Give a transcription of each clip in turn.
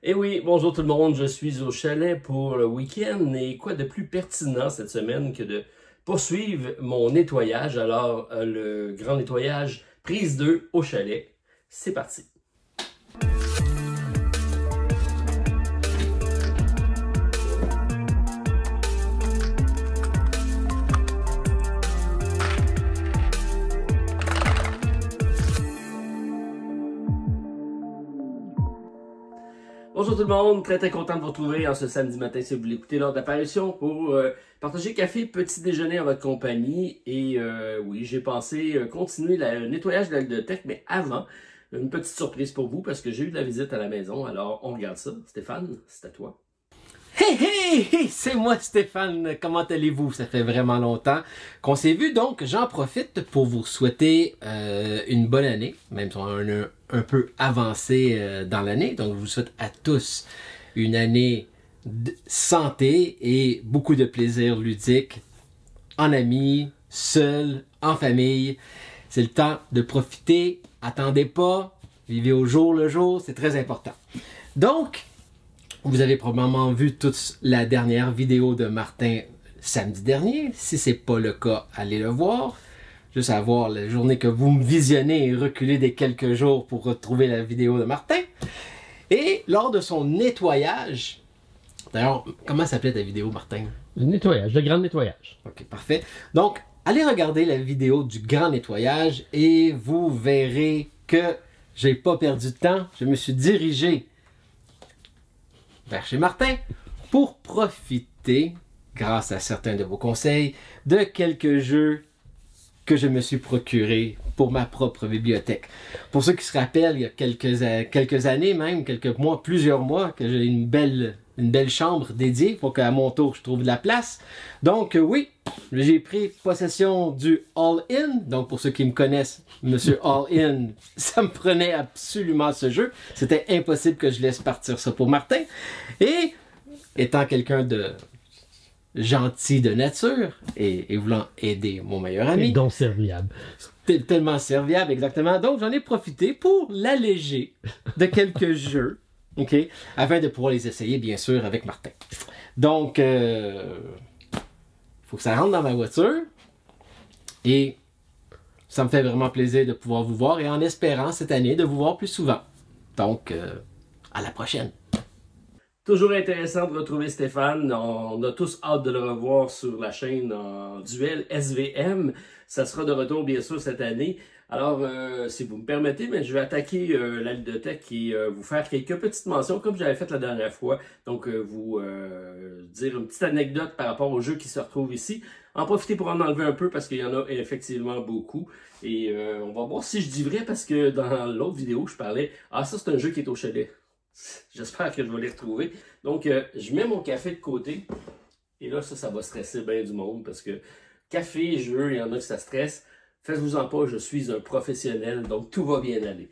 Eh oui, bonjour tout le monde, je suis au chalet pour le week-end et quoi de plus pertinent cette semaine que de poursuivre mon nettoyage. Alors, le grand nettoyage prise 2 au chalet, c'est parti. Bonjour tout le monde, très content de vous retrouver en ce samedi matin si vous l'écoutez lors d'apparition pour partager café, petit déjeuner en votre compagnie. Et oui, j'ai pensé continuer le nettoyage de la bibliothèque, mais avant, une petite surprise pour vous parce que j'ai eu de la visite à la maison. Alors, on regarde ça. Stéphane, c'est à toi. Hey, c'est moi Stéphane, comment allez-vous? Ça fait vraiment longtemps qu'on s'est vu, donc j'en profite pour vous souhaiter une bonne année, même si on est un peu avancé dans l'année. Donc je vous souhaite à tous une année de santé et beaucoup de plaisir ludique, en amis, seul, en famille. C'est le temps de profiter, attendez pas, vivez au jour le jour, c'est très important. Donc, vous avez probablement vu toute la dernière vidéo de Martin samedi dernier. Si ce n'est pas le cas, allez le voir. Juste à voir la journée que vous me visionnez et reculer des quelques jours pour retrouver la vidéo de Martin. Et lors de son nettoyage, d'ailleurs, comment s'appelait ta vidéo, Martin? Le nettoyage, le grand nettoyage. Ok, parfait. Donc, allez regarder la vidéo du grand nettoyage et vous verrez que j'ai pas perdu de temps. Je me suis dirigé vers chez Martin pour profiter, grâce à certains de vos conseils, de quelques jeux que je me suis procurés pour ma propre bibliothèque. Pour ceux qui se rappellent, il y a quelques années même, quelques mois, plusieurs mois, que j'ai une belle chambre dédiée pour qu'à mon tour je trouve de la place. Donc oui, j'ai pris possession du All-In. Donc pour ceux qui me connaissent, Monsieur All-In, ça me prenait absolument ce jeu. C'était impossible que je laisse partir ça pour Martin. Et étant quelqu'un de gentil de nature et voulant aider mon meilleur ami. Et donc serviable. Tellement serviable, exactement. Donc j'en ai profité pour l'alléger de quelques jeux. OK? Afin de pouvoir les essayer, bien sûr, avec Martin. Donc, faut que ça rentre dans ma voiture. Et ça me fait vraiment plaisir de pouvoir vous voir et en espérant cette année de vous voir plus souvent. Donc, à la prochaine. Toujours intéressant de retrouver Stéphane. On a tous hâte de le revoir sur la chaîne en duel SVM. Ça sera de retour, bien sûr, cette année. Alors, si vous me permettez, mais je vais attaquer la bibliothèque et vous faire quelques petites mentions, comme j'avais fait la dernière fois. Donc, vous dire une petite anecdote par rapport aux jeux qui se retrouvent ici. En profiter pour en enlever un peu parce qu'il y en a effectivement beaucoup. Et on va voir si je dis vrai parce que dans l'autre vidéo, je parlais « Ah, ça, c'est un jeu qui est au chalet. » J'espère que je vais les retrouver. Donc, je mets mon café de côté. Et là, ça va stresser bien du monde parce que café, jeu, il y en a que ça stresse. Faites-vous-en pas, je suis un professionnel, donc tout va bien aller.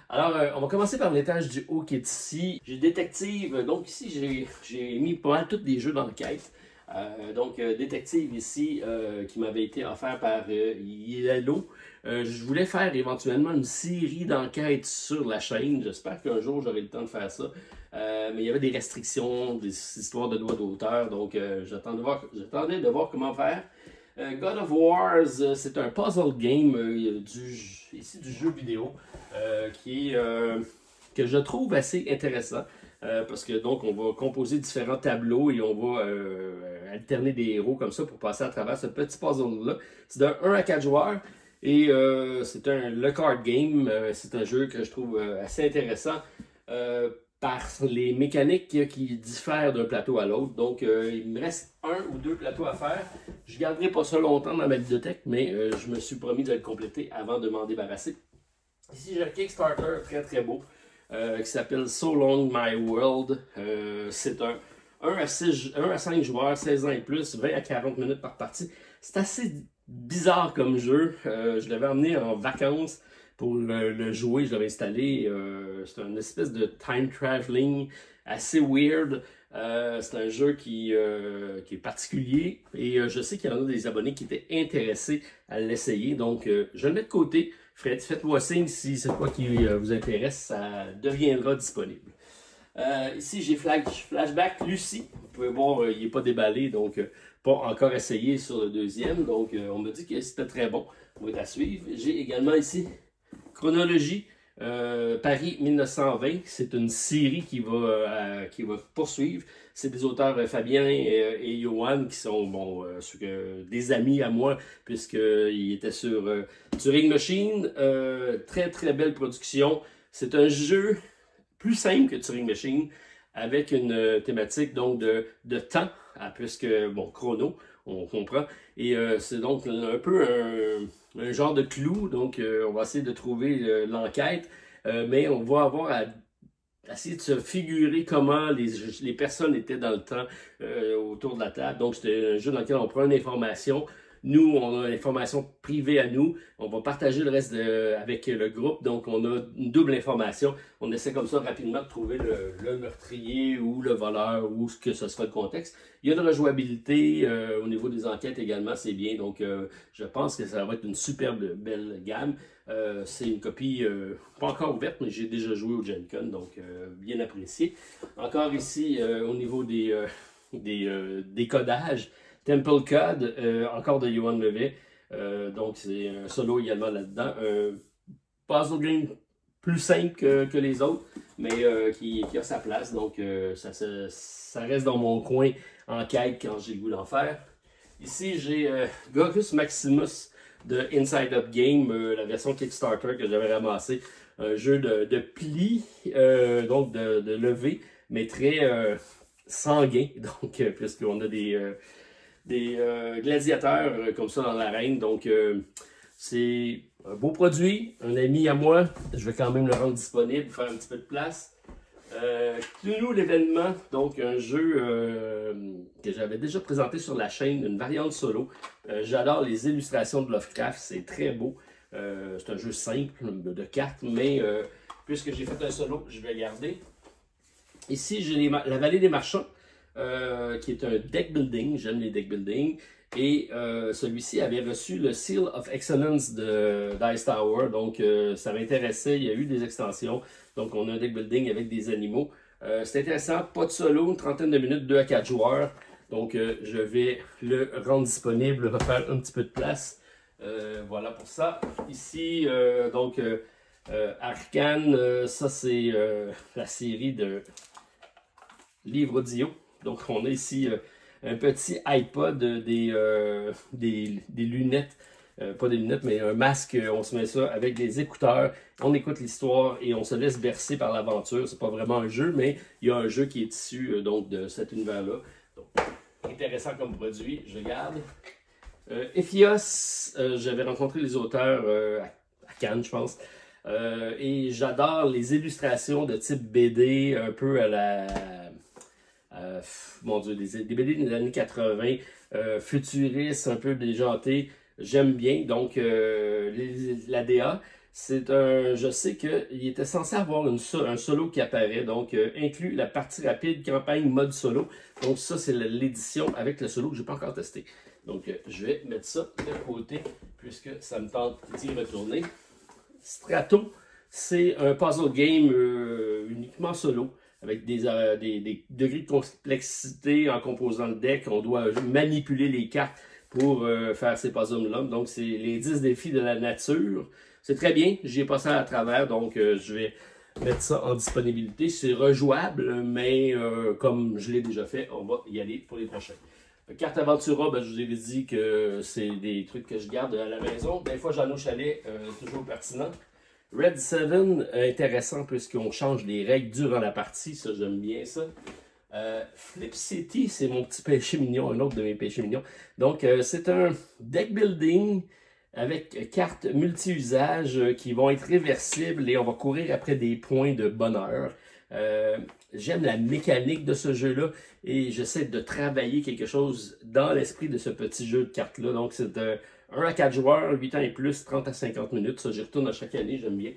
Alors, on va commencer par l'étage du haut qui est ici. J'ai détective, donc ici, j'ai mis pas mal tous des jeux d'enquête. Donc, détective ici, qui m'avait été offert par Yellow. Je voulais faire éventuellement une série d'enquêtes sur la chaîne. J'espère qu'un jour, j'aurai le temps de faire ça. Mais il y avait des restrictions, des histoires de droits d'auteur, donc j'attendais de voir comment faire. God of Wars, c'est un puzzle game ici du jeu vidéo que je trouve assez intéressant parce que donc on va composer différents tableaux et on va alterner des héros comme ça pour passer à travers ce petit puzzle-là. C'est d'un 1 à 4 joueurs et c'est le card game. C'est un jeu que je trouve assez intéressant par les mécaniques qui diffèrent d'un plateau à l'autre. Donc, il me reste 1 ou 2 plateaux à faire. Je ne garderai pas ça longtemps dans ma bibliothèque, mais je me suis promis de le compléter avant de m'en débarrasser. Ici, j'ai un Kickstarter très beau qui s'appelle So Long My World. C'est un 1 à 5 joueurs, 16 ans et plus, 20 à 40 minutes par partie. C'est assez bizarre comme jeu. Je l'avais emmené en vacances pour le jouer, je l'avais installé. C'est une espèce de time traveling assez weird. C'est un jeu qui est particulier et je sais qu'il y en a des abonnés qui étaient intéressés à l'essayer. Donc, je le mets de côté. Faites-moi signe si c'est quoi qui vous intéresse, ça deviendra disponible. Ici, j'ai Flashback Lucie. Vous pouvez voir, il n'est pas déballé, donc pas encore essayé sur le deuxième. Donc, on me dit que c'était très bon. On va à suivre. J'ai également ici Chronologie Paris 1920. C'est une série qui va poursuivre. C'est des auteurs Fabien et Johan qui sont des amis à moi, puisqu'ils étaient sur Turing Machine. Très, très belle production. C'est un jeu plus simple que Turing Machine, avec une thématique donc de temps, puisque, chrono, on comprend. Et c'est donc un peu un genre de clou, donc on va essayer de trouver l'enquête, mais on va avoir à essayer de se figurer comment les personnes étaient dans le temps autour de la table. Donc c'est un jeu dans lequel on prend une information. Nous, on a l'information privée à nous. On va partager le reste avec le groupe. Donc, on a une double information. On essaie comme ça rapidement de trouver le meurtrier ou le voleur ou ce que ce sera le contexte. Il y a de rejouabilité au niveau des enquêtes également, c'est bien. Donc, je pense que ça va être une superbe belle gamme. C'est une copie pas encore ouverte, mais j'ai déjà joué au Gen Con, donc bien apprécié. Encore ici, au niveau des codages, Temple Code, encore de Johan Levet. Donc, c'est un solo également là-dedans. Un puzzle game plus simple que les autres, mais qui a sa place. Donc, ça reste dans mon coin en quête quand j'ai le goût d'en faire. Ici, j'ai Gorus Maximus de Inside Up Game, la version Kickstarter que j'avais ramassé. Un jeu de plis, donc de levée, mais très sanguin. Donc, puisqu'on a des gladiateurs comme ça dans l'arène. Donc, c'est un beau produit. Un ami à moi, je vais quand même le rendre disponible, faire un petit peu de place. Cthulhu l'événement, donc un jeu que j'avais déjà présenté sur la chaîne, une variante solo. J'adore les illustrations de Lovecraft, c'est très beau. C'est un jeu simple de cartes, mais puisque j'ai fait un solo, je vais garder. Ici, j'ai la Vallée des Marchands. Qui est un deck building, j'aime les deck building, et celui-ci avait reçu le Seal of Excellence de Dice Tower, donc ça m'intéressait, il y a eu des extensions, donc on a un deck building avec des animaux. C'est intéressant, pas de solo, une trentaine de minutes, 2 à 4 joueurs, donc je vais le rendre disponible, refaire un petit peu de place. Voilà pour ça. Ici, Arcane, ça c'est la série de livres audio. Donc, on a ici un petit iPod, des lunettes, pas des lunettes, mais un masque, on se met ça avec des écouteurs, on écoute l'histoire et on se laisse bercer par l'aventure. C'est pas vraiment un jeu, mais il y a un jeu qui est issu donc, de cet univers-là. Donc, intéressant comme produit, je garde. Ephios, j'avais rencontré les auteurs à Cannes, je pense. Et j'adore les illustrations de type BD, un peu à la... mon Dieu, des BD des années 80, futuristes, un peu déjantés, j'aime bien. Donc, l'ADA, c'est un... Je sais qu'il était censé avoir un solo qui apparaît, donc inclut la partie rapide, campagne, mode solo. Donc, ça, c'est l'édition avec le solo que je n'ai pas encore testé. Donc, je vais mettre ça de côté, puisque ça me tente d'y retourner. Strato, c'est un puzzle game uniquement solo, avec des degrés de complexité en composant le deck. On doit manipuler les cartes pour faire ces puzzles-là. Donc, c'est les 10 défis de la nature. C'est très bien, j'y ai passé à travers, donc je vais mettre ça en disponibilité. C'est rejouable, mais comme je l'ai déjà fait, on va y aller pour les prochains. Carte Aventura, je vous ai dit que c'est des trucs que je garde à la maison. Des fois, j'en ai au chalet, toujours pertinent. Red 7, intéressant puisqu'on change les règles durant la partie, ça j'aime bien ça. Flip City, c'est mon petit péché mignon, un autre de mes péchés mignons. Donc c'est un deck building avec cartes multi-usages qui vont être réversibles et on va courir après des points de bonheur. J'aime la mécanique de ce jeu-là et j'essaie de travailler quelque chose dans l'esprit de ce petit jeu de cartes-là. Donc c'est 1 à 4 joueurs, 8 ans et plus, 30 à 50 minutes. Ça, j'y retourne à chaque année, j'aime bien.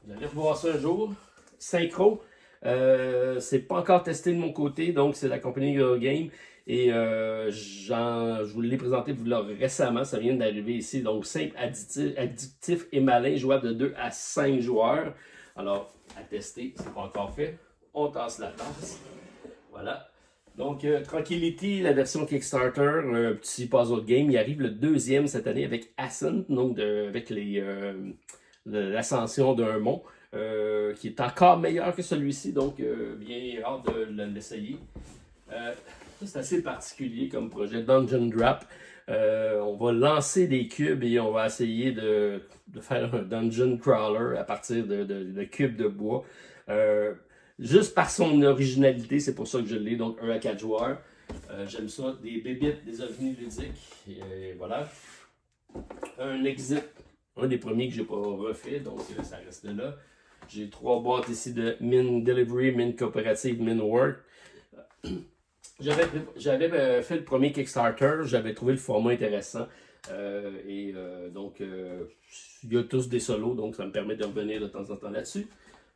Vous allez revoir ça un jour. Synchro, c'est pas encore testé de mon côté, donc c'est la compagnie Eurogame. Et je vous l'ai présenté récemment, ça vient d'arriver ici. Donc simple, addictif et malin, jouable de 2 à 5 joueurs. Alors, à tester, c'est pas encore fait. on tasse la tasse. Voilà. Donc, Tranquility, la version Kickstarter, un petit puzzle game. Il arrive le deuxième cette année avec Ascent, donc avec l'ascension d'un mont, qui est encore meilleur que celui-ci. Donc, bien hâte de l'essayer. Ça, c'est assez particulier comme projet. Dungeon Drop. On va lancer des cubes et on va essayer de faire un dungeon crawler à partir de cubes de bois. Juste par son originalité, c'est pour ça que je l'ai, donc 1 à 4 joueurs. J'aime ça, des bébites, des ovnis ludiques, et voilà. Un exit, un des premiers que j'ai pas refait, donc ça reste là. J'ai 3 boîtes ici de Min Delivery, Min Coopérative, Min Work. J'avais fait le premier Kickstarter, j'avais trouvé le format intéressant. Donc, il y a tous des solos, donc ça me permet de revenir de temps en temps là-dessus.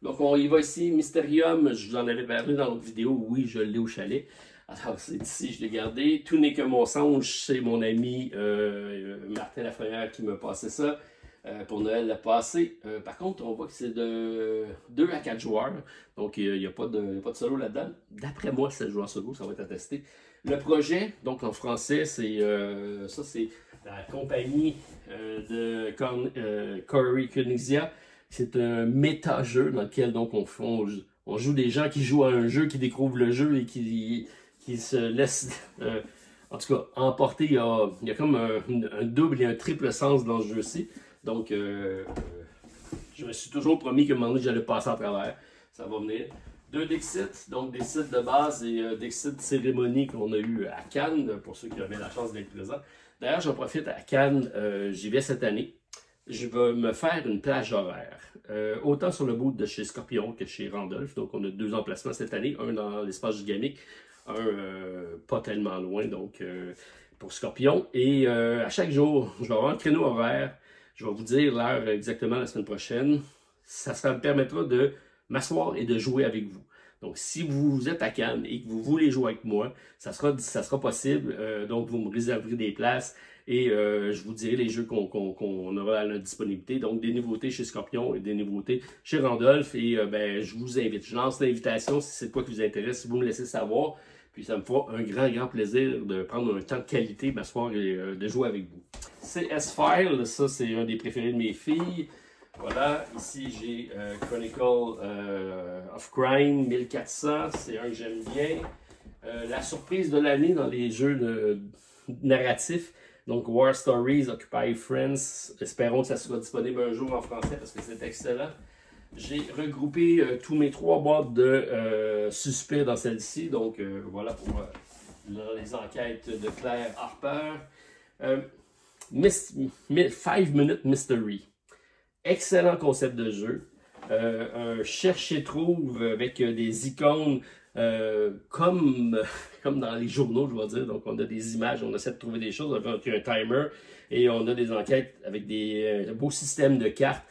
Donc, on y va ici. Mysterium, je vous en avais parlé dans l'autre vidéo. Oui, je l'ai au chalet. Alors, c'est ici, je l'ai gardé. Tout n'est que mon songe, c'est mon ami Martin Lafrenière qui m'a passé ça pour Noël le passé. Par contre, on voit que c'est de 2 à 4 joueurs. Donc, il n'y a pas de solo là-dedans. D'après moi, 7 joueurs solo, ça va être attesté. Le projet, donc en français, c'est la compagnie de Corey Koenigsegg. C'est un méta-jeu dans lequel donc on joue des gens qui jouent à un jeu, qui découvrent le jeu et qui se laissent, en tout cas, emporter. Il y a comme un double et un triple sens dans ce jeu-ci. Donc, je me suis toujours promis qu'à un moment donné, j'allais passer à travers. Ça va venir. 2 Dixit, donc des sites de base et Dixit cérémonie qu'on a eu à Cannes, pour ceux qui avaient la chance d'être présents. D'ailleurs, j'en profite à Cannes, j'y vais cette année. Je vais me faire une plage horaire, autant sur le bout de chez Scorpion que chez Randolph. Donc, on a 2 emplacements cette année, un dans l'espace gigamique, un pas tellement loin, donc pour Scorpion. Et à chaque jour, je vais avoir un créneau horaire. Je vais vous dire l'heure exactement la semaine prochaine. Ça me permettra de m'asseoir et de jouer avec vous. Donc, si vous êtes à Cannes et que vous voulez jouer avec moi, ça sera possible. Donc, vous me réserverez des places. Et je vous dirai les jeux qu'on aura à notre disponibilité. Donc, des nouveautés chez Scorpion et des nouveautés chez Randolph. Et je vous invite. Je lance l'invitation si c'est quoi qui vous intéresse, si vous me laissez savoir. Puis ça me fera un grand plaisir de prendre un temps de qualité, m'asseoir et de jouer avec vous. CS File, ça c'est un des préférés de mes filles. Voilà, ici j'ai Chronicle of Crime 1400, c'est un que j'aime bien. La surprise de l'année dans les jeux narratifs. Donc, War Stories, Occupy France. Espérons que ça sera disponible un jour en français parce que c'est excellent. J'ai regroupé tous mes 3 boîtes de suspects dans celle-ci. Donc, voilà pour les enquêtes de Claire Harper. 5 Minute Mystery. Excellent concept de jeu. Un cherche-et-trouve avec des icônes comme dans les journaux, je vais dire. Donc, on a des images, on essaie de trouver des choses avec un timer et on a des enquêtes avec des beaux systèmes de cartes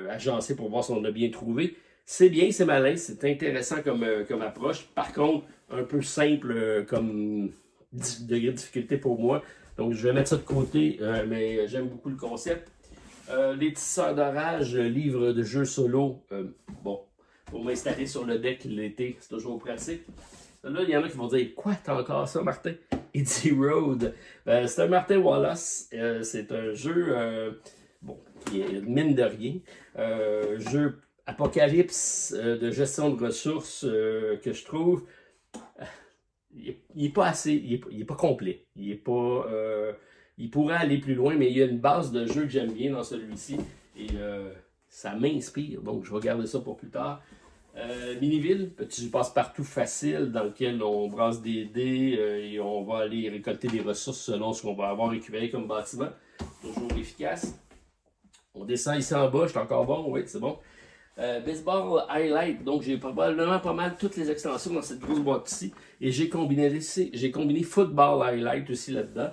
agencés pour voir si on a bien trouvé. C'est bien, c'est malin, c'est intéressant comme approche. Par contre, un peu simple comme degré de difficulté pour moi. Donc, je vais mettre ça de côté, mais j'aime beaucoup le concept. Les tisseurs d'orage, livre de jeux solo. Bon, pour m'installer sur le deck l'été, c'est toujours pratique. Là, il y en a qui vont dire, quoi, t'as encore ça, Martin? Easy Road. C'est un Martin Wallace. C'est un jeu, bon, mine de rien. Jeu apocalypse de gestion de ressources que je trouve. Il n'est pas assez, il est pas complet. Il pourrait aller plus loin, mais il y a une base de jeu que j'aime bien dans celui-ci. Et ça m'inspire, donc je vais garder ça pour plus tard. Miniville, petit passe-partout facile dans lequel on brasse des dés et on va aller récolter des ressources selon ce qu'on va avoir récupéré comme bâtiment. Toujours efficace. On descend ici en bas, je suis encore bon, oui, c'est bon. Baseball Highlight, donc j'ai probablement pas mal toutes les extensions dans cette grosse boîte ici. Et j'ai combiné Football Highlight aussi là-dedans.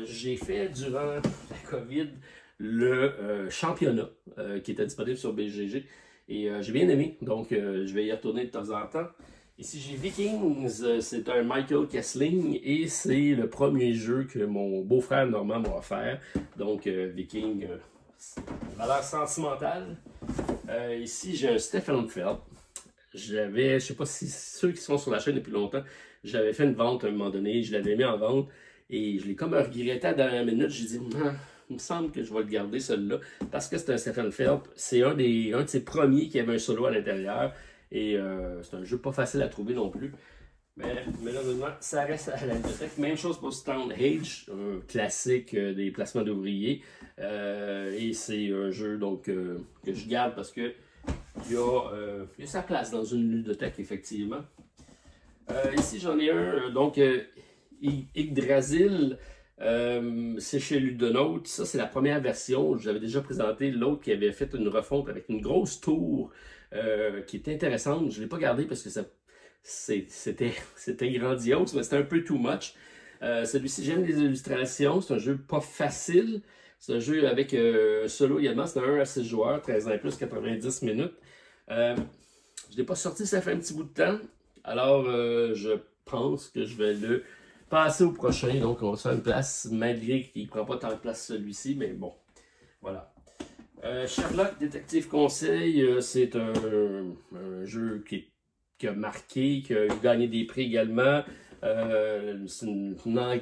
J'ai fait durant la COVID le championnat qui était disponible sur BGG. Et j'ai bien aimé, donc je vais y retourner de temps en temps. Ici j'ai Vikings, c'est un Michael Kessling et c'est le premier jeu que mon beau-frère Normand m'a offert. Donc Viking, valeur sentimentale. Ici j'ai un Stefan Feld. je sais pas si ceux qui sont sur la chaîne depuis longtemps, j'avais fait une vente à un moment donné, je l'avais mis en vente et je l'ai comme regretté à la dernière minute. J'ai dit, ah, il me semble que je vais le garder celui-là parce que c'est un Stephen Phelps. C'est un de ses premiers qui avait un solo à l'intérieur et c'est un jeu pas facile à trouver non plus. Mais malheureusement, ça reste à la bibliothèque. Même chose pour Stonehenge, un classique des placements d'ouvriers. Et c'est un jeu donc, que je garde parce que il y a sa place dans une ludothèque, effectivement. Ici, j'en ai un, donc Yggdrasil, c'est chez Ludonote. Ça, c'est la première version. J'avais déjà présenté l'autre qui avait fait une refonte avec une grosse tour qui était intéressante. Je ne l'ai pas gardé parce que c'était grandiose, mais c'était un peu too much. Celui-ci, j'aime les illustrations. C'est un jeu pas facile. C'est un jeu avec solo également. C'est un 1 à 6 joueurs, 13 ans et plus, 90 minutes. Je ne l'ai pas sorti, ça fait un petit bout de temps. Alors, je pense que je vais le passer au prochain. Donc, on va se faire une place, malgré qu'il ne prend pas tant de place celui-ci. Mais bon, voilà. Sherlock, Détective Conseil, c'est un jeu qui a marqué, qui a gagné des prix également. C'est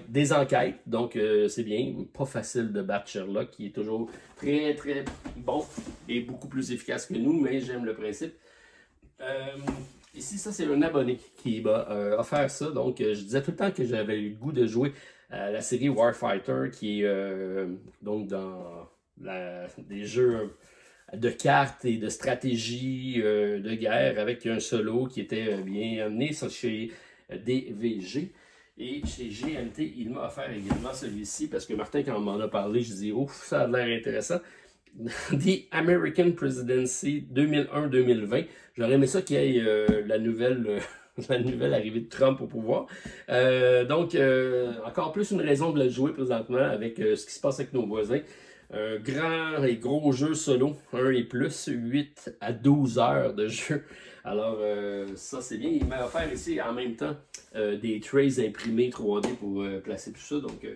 des enquêtes, donc c'est bien. Pas facile de battre Sherlock, qui est toujours très très bon et beaucoup plus efficace que nous, mais j'aime le principe. Ici, ça c'est un abonné qui m'a offert ça, donc je disais tout le temps que j'avais eu le goût de jouer à la série Warfighter, qui est donc dans des jeux de cartes et de stratégie de guerre avec un solo qui était bien amené, ça chez DVG. Et chez GMT, il m'a offert également celui-ci parce que Martin, quand on m'en a parlé, je dis ouf, ça a l'air intéressant. The American Presidency 2001-2020. J'aurais aimé ça qu'il y ait la nouvelle arrivée de Trump au pouvoir. Donc, encore plus une raison de le jouer présentement avec ce qui se passe avec nos voisins. Un grand et gros jeu solo, 1 et plus, 8 à 12 heures de jeu. Alors, ça c'est bien. Il m'a offert ici en même temps des trays imprimés 3D pour placer tout ça. Donc,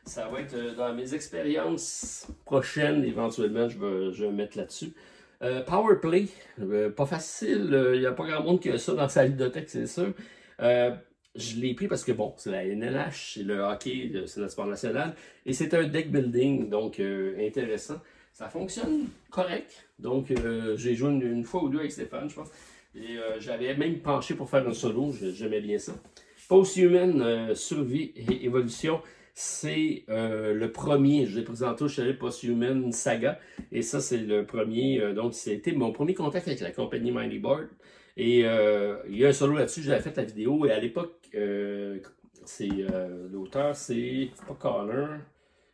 ça va être dans mes expériences prochaines, éventuellement, je vais mettre là-dessus. Powerplay, pas facile. Il n'y a pas grand monde qui a ça dans sa ludothèque, c'est sûr. Je l'ai pris parce que, bon, c'est la NLH, c'est le hockey, c'est le sport national, et c'est un deck building, donc intéressant. Ça fonctionne correct, donc j'ai joué une fois ou deux avec Stéphane, je pense, et j'avais même penché pour faire un solo, j'aimais bien ça. Post-Human, Survie et Évolution, c'est le premier, je l'ai présenté au chalet Post-Human Saga, et ça c'est le premier, donc c'était mon premier contact avec la compagnie Mighty Board. Et il y a un solo là-dessus, j'avais fait la vidéo, et à l'époque, l'auteur, c'est pas Connor,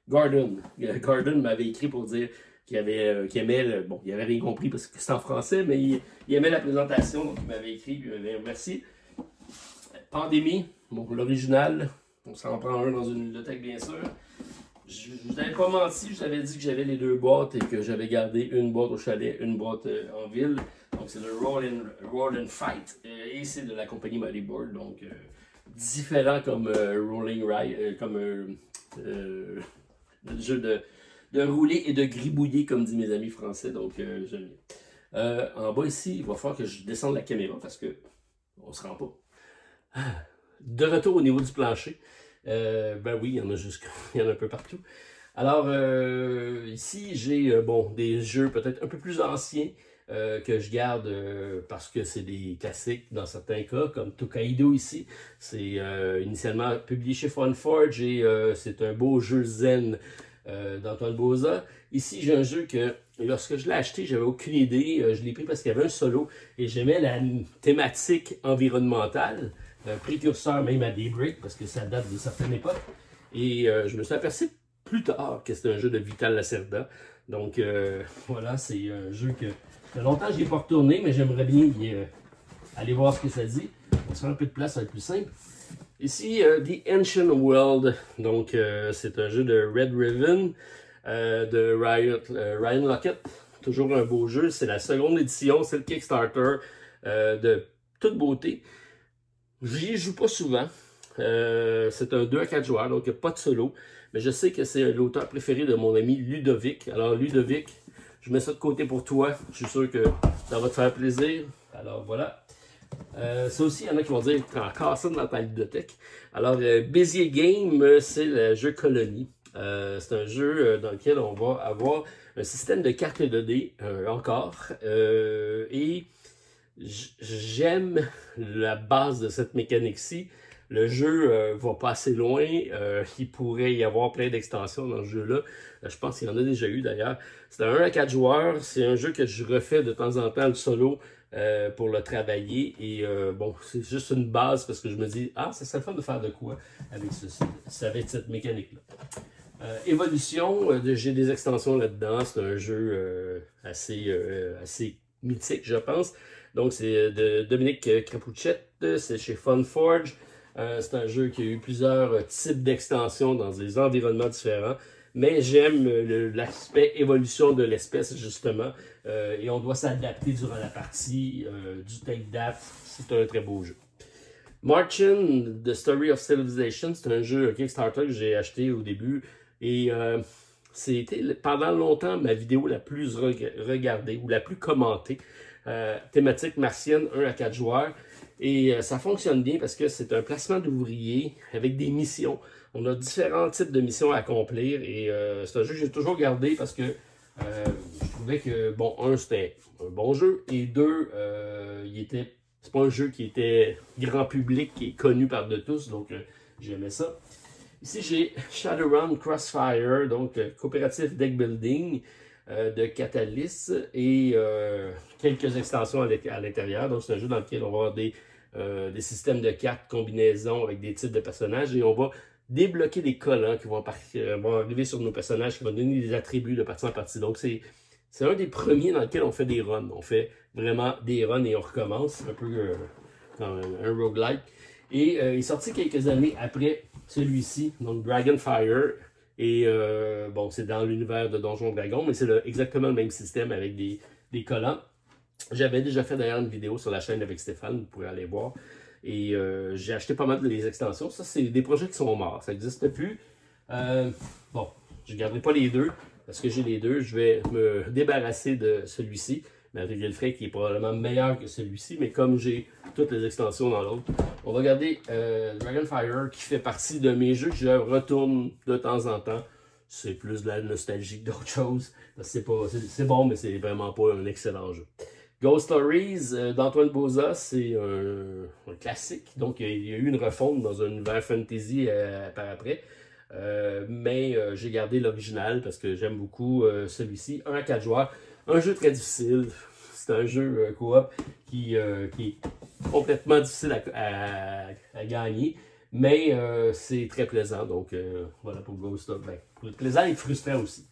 Gordon. Gordon m'avait écrit pour dire qu'il aimait, bon, il avait rien compris parce que c'est en français, mais il aimait la présentation, donc il m'avait écrit, il m'avait remercié. Pandémie, bon, l'original, on s'en prend un dans une bibliothèque, bien sûr. Je n'avais pas menti, je t'avais dit que j'avais les deux boîtes et que j'avais gardé une boîte au chalet, une boîte en ville. Donc c'est le Roll and Fight et c'est de la compagnie Mighty Board, donc différent comme Rolling Ride, comme jeu de rouler et de gribouiller, comme disent mes amis français, donc j'aime bien. En bas ici, il va falloir que je descende la caméra parce que on se rend pas. De retour au niveau du plancher. Ben oui, il y en a il y en a un peu partout. Alors, ici, j'ai bon, des jeux peut-être un peu plus anciens que je garde parce que c'est des classiques dans certains cas, comme Tokaido ici. C'est initialement publié chez Funforge et c'est un beau jeu zen d'Antoine Boza. Ici, j'ai un jeu que, lorsque je l'ai acheté, j'avais aucune idée. Je l'ai pris parce qu'il y avait un solo et j'aimais la thématique environnementale. Précurseur même à Daybreak, parce que ça date de certaines époques. Et je me suis aperçu plus tard que c'était un jeu de Vital Lacerda. Donc voilà, c'est un jeu que ça fait longtemps que je n'ai pas retourné, mais j'aimerais bien aller voir ce que ça dit. On se fait un peu de place, ça va être plus simple. Ici, The Ancient World. Donc c'est un jeu de Red Ribbon, de Ryan Lockett. Toujours un beau jeu. C'est la seconde édition, c'est le Kickstarter de toute beauté. J'y joue pas souvent. C'est un 2 à 4 joueurs, donc il n'y a pas de solo. Mais je sais que c'est l'auteur préféré de mon ami Ludovic. Alors Ludovic, je mets ça de côté pour toi. Je suis sûr que ça va te faire plaisir. Alors voilà. Ça aussi, il y en a qui vont dire que tu as encore ça dans ta bibliothèque. Alors, Bézier Game, c'est le jeu Colonie. C'est un jeu dans lequel on va avoir un système de cartes de dés, encore. Et j'aime la base de cette mécanique-ci. Le jeu va pas assez loin. Il pourrait y avoir plein d'extensions dans ce jeu-là. Je pense qu'il y en a déjà eu d'ailleurs. C'est un 1 à 4 joueurs. C'est un jeu que je refais de temps en temps le solo pour le travailler. Et bon, c'est juste une base parce que je me dis, ah, ça serait le fun de faire de quoi avec ceci, avec cette mécanique-là. Évolution, j'ai des extensions là-dedans. C'est un jeu assez mythique, je pense. Donc, c'est de Dominique Crapucette. C'est chez Funforge. C'est un jeu qui a eu plusieurs types d'extensions dans des environnements différents. Mais j'aime l'aspect évolution de l'espèce, justement. Et on doit s'adapter durant la partie du take that. C'est un très beau jeu. Marchin, The Story of Civilization, c'est un jeu Kickstarter que j'ai acheté au début. Et c'était pendant longtemps ma vidéo la plus regardée ou la plus commentée. Thématique martienne, 1 à 4 joueurs. Et ça fonctionne bien parce que c'est un placement d'ouvriers avec des missions. On a différents types de missions à accomplir. Et c'est un jeu que j'ai toujours gardé parce que je trouvais que, bon, c'était un bon jeu. Et deux, c'est pas un jeu qui était grand public, qui est connu par de tous. Donc, j'aimais ça. Ici, j'ai Shadowrun Crossfire, donc coopératif deck building de Catalyst et quelques extensions à l'intérieur. Donc, c'est un jeu dans lequel on va avoir des systèmes de cartes, combinaisons avec des types de personnages et on va débloquer des collants qui vont arriver sur nos personnages, qui vont donner des attributs de partie en partie. Donc, c'est un des premiers dans lequel on fait des runs. On fait vraiment des runs et on recommence, un peu comme un roguelike. Et il est sorti quelques années après celui-ci, donc Dragonfire. Et bon, c'est dans l'univers de Donjons Dragons, mais c'est exactement le même système avec des collants. J'avais déjà fait d'ailleurs une vidéo sur la chaîne avec Stéphane, vous pourrez aller voir. Et j'ai acheté pas mal des extensions. Ça, c'est des projets qui sont morts, ça n'existe plus. Bon, je ne garderai pas les deux, parce que j'ai les deux. Je vais me débarrasser de celui-ci, malgré le fait qu'il est probablement meilleur que celui-ci, mais comme j'ai toutes les extensions dans l'autre, on va garder Dragonfire, qui fait partie de mes jeux que je retourne de temps en temps. C'est plus de la nostalgie que d'autres choses. C'est bon, mais c'est vraiment pas un excellent jeu. Ghost Stories d'Antoine Boza, c'est un classique. Donc, il y a eu une refonte dans un univers fantasy par après. Mais j'ai gardé l'original parce que j'aime beaucoup celui-ci. 1 à 4 joueurs. Un jeu très difficile. C'est un jeu coop qui est complètement difficile à gagner. Mais c'est très plaisant. Donc, voilà pour Ghost Stories. Ben, plaisant et frustrant aussi.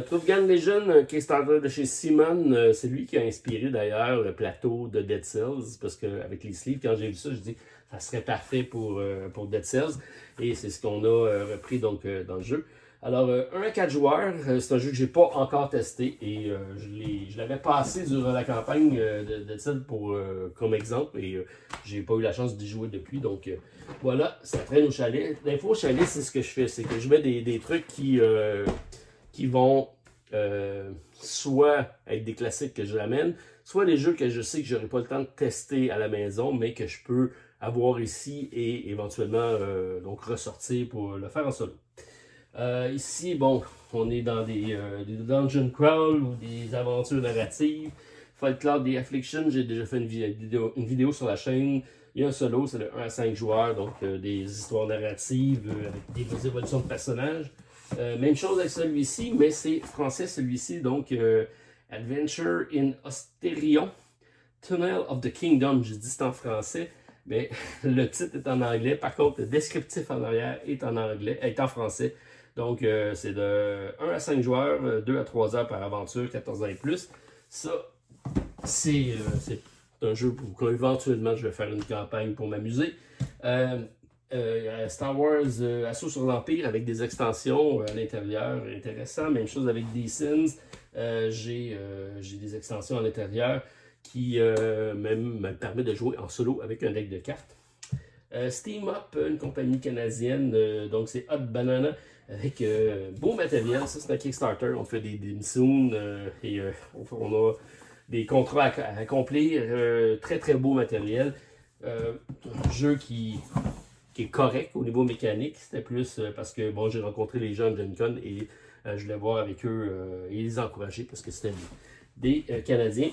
Trouvgan Legend, Kickstarter de chez Simon, c'est lui qui a inspiré d'ailleurs le plateau de Dead Cells, parce qu'avec les sleeves, quand j'ai vu ça, je dis ça serait parfait pour Dead Cells, et c'est ce qu'on a repris donc dans le jeu. Alors, 1 à 4 joueurs, c'est un jeu que j'ai pas encore testé, et je l'avais passé durant la campagne de Dead Cells comme exemple, et j'ai pas eu la chance d'y jouer depuis, donc voilà, ça traîne au chalet. L'info au chalet, c'est ce que je fais, c'est que je mets des trucs qui vont soit être des classiques que je ramène, soit des jeux que je sais que je n'aurai pas le temps de tester à la maison, mais que je peux avoir ici et éventuellement donc ressortir pour le faire en solo. Ici, bon, on est dans des dungeon crawl ou des aventures narratives. Fight Cloud The Affliction, j'ai déjà fait une vidéo sur la chaîne. Il y a un solo, c'est le 1 à 5 joueurs, donc des histoires narratives avec des évolutions de personnages. Même chose avec celui-ci, mais c'est français celui-ci, donc Adventure in Osterion, Tunnel of the Kingdom, je dis c'est en français, mais le titre est en anglais, par contre le descriptif en arrière est en français, donc c'est de 1 à 5 joueurs, 2 à 3 heures par aventure, 14 ans et plus. Ça, c'est un jeu pour éventuellement je vais faire une campagne pour m'amuser. Star Wars Assaut sur l'Empire avec des extensions à l'intérieur, intéressant. Même chose avec des Sins. J'ai des extensions à l'intérieur qui même me permettent de jouer en solo avec un deck de cartes. Steam Up, une compagnie canadienne, donc c'est Hot Banana avec beau matériel. Ça, c'est un Kickstarter. On fait des missions et on a des contrats à accomplir. Très très beau matériel. Un jeu qui est correct au niveau mécanique. C'était plus parce que bon, j'ai rencontré les gens de Gen Con et je voulais voir avec eux et les encourager parce que c'était des Canadiens.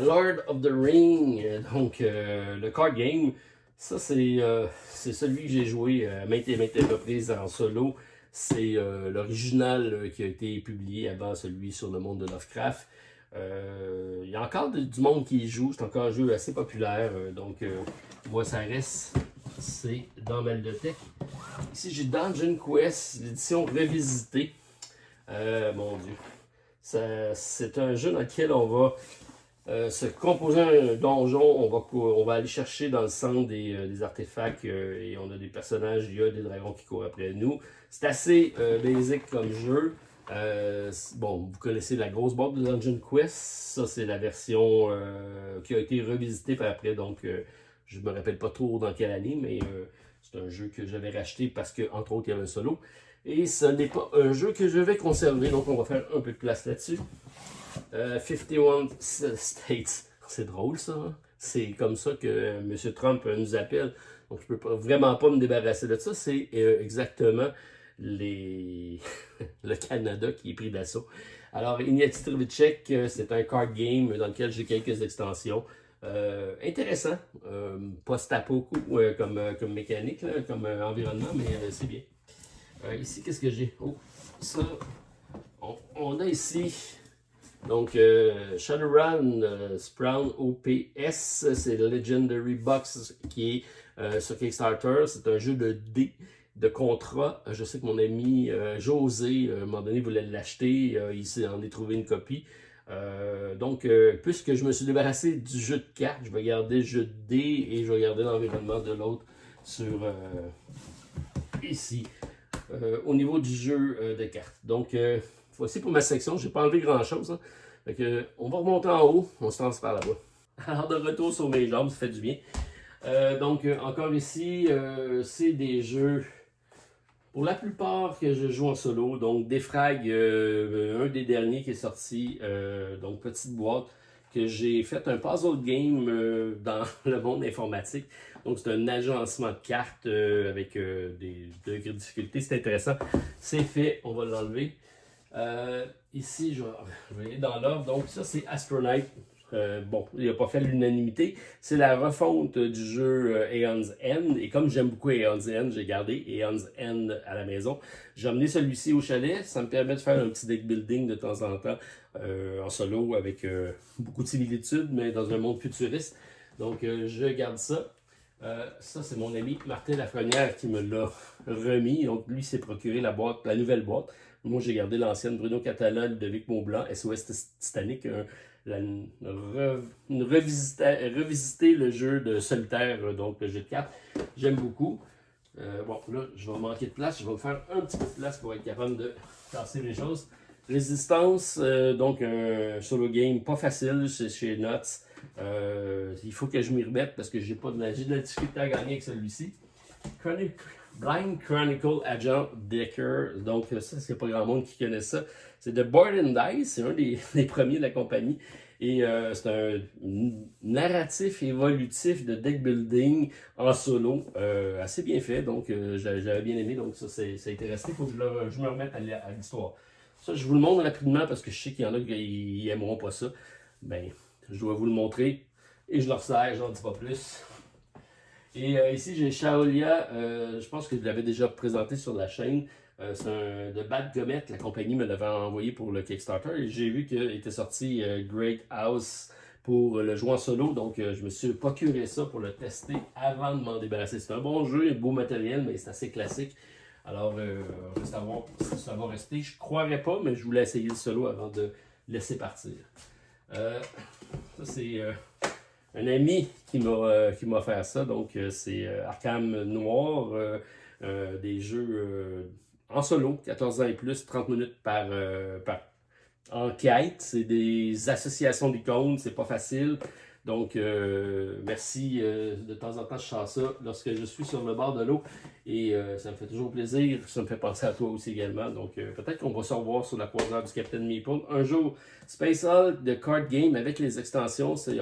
Lord of the Ring, donc le card game, ça c'est celui que j'ai joué maintes et maintes reprises en solo. C'est l'original qui a été publié avant celui sur le monde de Lovecraft. Il y a encore du monde qui y joue, c'est encore un jeu assez populaire, donc moi ça reste, c'est dans ma bibliothèque. Ici j'ai Dungeon Quest, l'édition revisitée. Mon Dieu, c'est un jeu dans lequel on va se composer un donjon, on va aller chercher dans le centre des artefacts et on a des personnages, il y a des dragons qui courent après nous. C'est assez basic comme jeu. Bon, vous connaissez la grosse boîte de Dungeon Quest, ça c'est la version qui a été revisitée par après, donc je me rappelle pas trop dans quelle année, mais c'est un jeu que j'avais racheté parce que entre autres il y avait un solo. Et ce n'est pas un jeu que je vais conserver, donc on va faire un peu de place là-dessus. 51 States. C'est drôle ça. Hein? C'est comme ça que M. Trump nous appelle. Donc je peux vraiment pas me débarrasser de ça. C'est exactement le Canada qui est pris d'assaut. Alors Initiative, c'est un card game dans lequel j'ai quelques extensions. Intéressant. Post-apo comme mécanique, là, comme environnement, mais c'est bien. Ici, qu'est-ce que j'ai? Oh, ça. On a ici. Donc, Shadowrun Sprawn OPS, c'est le Legendary Box qui est sur Kickstarter. C'est un jeu de dés, de contrat. Je sais que mon ami José, à un moment donné, voulait l'acheter. Il s'en est trouvé une copie. Donc, puisque je me suis débarrassé du jeu de cartes, je vais garder le jeu de dés et je vais garder l'environnement de l'autre sur ici. Au niveau du jeu de cartes. Donc, voici pour ma section. Je n'ai pas enlevé grand-chose. Hein. Fait que, on va remonter en haut. On se transfère là-bas. Alors, de retour sur mes jambes, ça fait du bien. Donc, encore ici, c'est des jeux, pour la plupart, que je joue en solo. Donc, Defrag, un des derniers qui est sorti. Donc, petite boîte, que j'ai fait un puzzle game dans le monde informatique. Donc, c'est un agencement de cartes avec des degrés de difficulté. C'est intéressant. C'est fait. On va l'enlever. Ici, je vais aller dans l'ordre. Donc, ça, c'est Astronaut. Bon, il n'a pas fait l'unanimité. C'est la refonte du jeu Aeon's End. Et comme j'aime beaucoup Aeon's End, j'ai gardé Aeon's End à la maison. J'ai emmené celui-ci au chalet. Ça me permet de faire un petit deck building de temps en temps en solo avec beaucoup de similitudes, mais dans un monde futuriste. Donc, je garde ça. Ça, c'est mon ami Martin Lafrenière qui me l'a remis. Donc, lui s'est procuré la boîte, la nouvelle boîte. Moi, j'ai gardé l'ancienne Bruno Catala, Ludovic Maublanc, SOS Titanic. Revisiter le jeu de solitaire, donc le jeu de cartes. J'aime beaucoup. Bon, là, je vais manquer de place. Je vais me faire un petit peu de place pour être capable de casser les choses. Résistance, donc un solo game pas facile, c'est chez Nuts. Il faut que je m'y remette parce que j'ai de la difficulté à gagner avec celui-ci. Blind Chronicle Agent Decker. Donc, ça, c'est pas grand monde qui connaît ça. C'est de Board and Dice. C'est un des premiers de la compagnie. Et c'est un narratif évolutif de deck building en solo. Assez bien fait. Donc, j'avais bien aimé. Donc, ça a été resté. Il faut que je me remette à l'histoire. Ça, je vous le montre rapidement parce que je sais qu'il y en a qui n'aimeront pas ça. Ben, je dois vous le montrer. Et je leur sers, j'en dis pas plus. Et ici, j'ai Shaolia, je pense que je l'avais déjà présenté sur la chaîne. C'est de Bad Comet, la compagnie me l'avait envoyé pour le Kickstarter. Et j'ai vu qu'il était sorti Great House pour le jouer en solo. Donc, je me suis procuré ça pour le tester avant de m'en débarrasser. C'est un bon jeu, un beau matériel, mais c'est assez classique. Alors, reste à voir si ça va rester. Je ne croirais pas, mais je voulais essayer le solo avant de laisser partir. Ça, c'est un ami qui m'a offert ça. Donc, c'est Arkham Noir, des jeux en solo, 14 ans et plus, 30 minutes par enquête. C'est des associations d'icônes, c'est pas facile. Donc, merci. De temps en temps, je sors ça lorsque je suis sur le bord de l'eau. Et ça me fait toujours plaisir. Ça me fait penser à toi aussi également. Donc, peut-être qu'on va se revoir sur la croisière du Captain Meeple. Un jour, Space Hulk de Card Game avec les extensions. Ça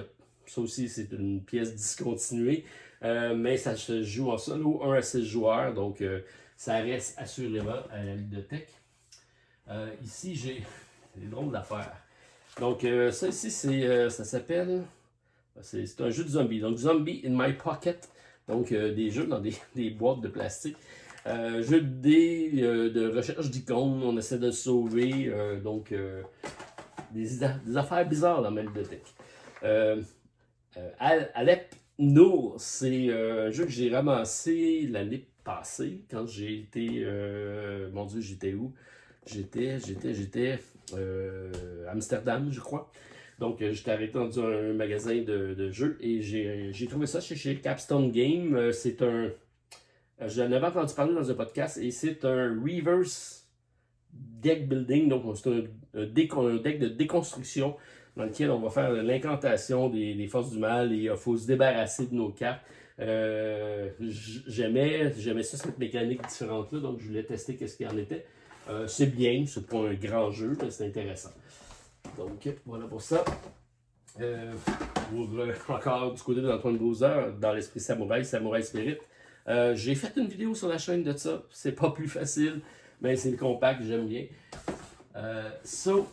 aussi, c'est une pièce discontinuée. Mais ça se joue en solo, 1 à 6 joueurs. Donc, ça reste assurément à la bibliothèque. Ici, j'ai des drôles d'affaires. Donc, ça ici, ça s'appelle... C'est un jeu de zombies. Donc, Zombie in My Pocket. Donc, des jeux dans des boîtes de plastique. Jeu de dés, de recherche d'icônes. On essaie de se sauver. Donc, des affaires bizarres dans ma bibliothèque. Alep Nour, c'est un jeu que j'ai ramassé l'année passée. Quand j'ai été... mon Dieu, j'étais où? J'étais à Amsterdam, je crois. Donc, j'étais arrêté dans un magasin de jeux et j'ai trouvé ça chez Capstone Game. C'est un... J'en avais entendu parler dans un podcast et c'est un reverse deck building. Donc, c'est un deck de déconstruction dans lequel on va faire l'incantation des forces du mal et il faut se débarrasser de nos cartes. J'aimais ça, cette mécanique différente-là, donc je voulais tester qu'est-ce qu'il y en était. C'est bien, c'est pas un grand jeu, mais c'est intéressant. Donc, voilà pour ça. Encore du côté d'Antoine Bowser, dans l'esprit Samouraï Spirit. J'ai fait une vidéo sur la chaîne de ça. C'est pas plus facile, mais c'est le compact, j'aime bien. So,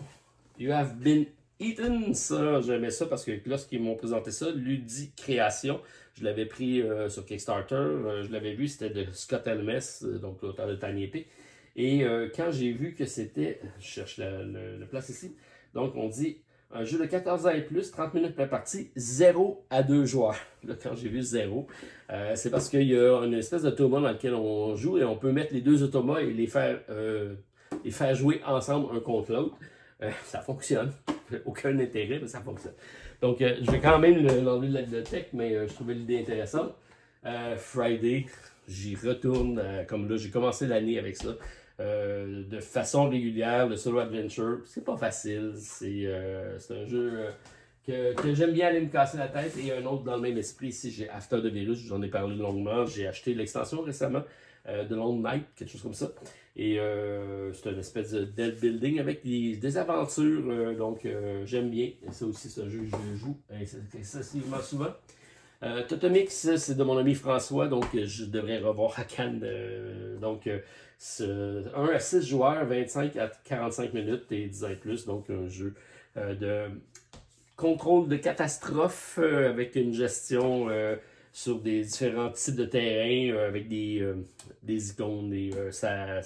you have been eaten. Ça, j'aimais ça parce que lorsqu'ils m'ont présenté ça, Ludi Création, je l'avais pris sur Kickstarter. Je l'avais vu, c'était de Scott Elmes, donc l'auteur de Tiny Epic. Et quand j'ai vu que c'était, je cherche le place ici, donc on dit un jeu de 14 ans et plus, 30 minutes par partie, 0 à 2 joueurs. Là, quand j'ai vu 0, c'est parce qu'il y a une espèce d'automate dans lequel on joue et on peut mettre les deux automates et les faire jouer ensemble un contre l'autre. Ça fonctionne. Aucun intérêt, mais ça fonctionne. Donc, je vais quand même l'enlever de la bibliothèque, mais je trouvais l'idée intéressante. Friday, j'y retourne, comme là, j'ai commencé l'année avec ça. De façon régulière, le solo adventure, c'est pas facile. C'est un jeu que j'aime bien aller me casser la tête. Et un autre dans le même esprit, ici, j'ai After the Virus, j'en ai parlé longuement. J'ai acheté l'extension récemment de Long Night, quelque chose comme ça. Et c'est une espèce de deck building avec des aventures. Donc, j'aime bien. Et ça aussi, c'est un jeu que je joue excessivement souvent. Totomix, c'est de mon ami François, donc je devrais revoir à Cannes. Donc, 1 à 6 joueurs, 25 à 45 minutes et 10 ans et plus. Donc, un jeu de contrôle de catastrophe avec une gestion sur des différents types de terrain avec des icônes. Ça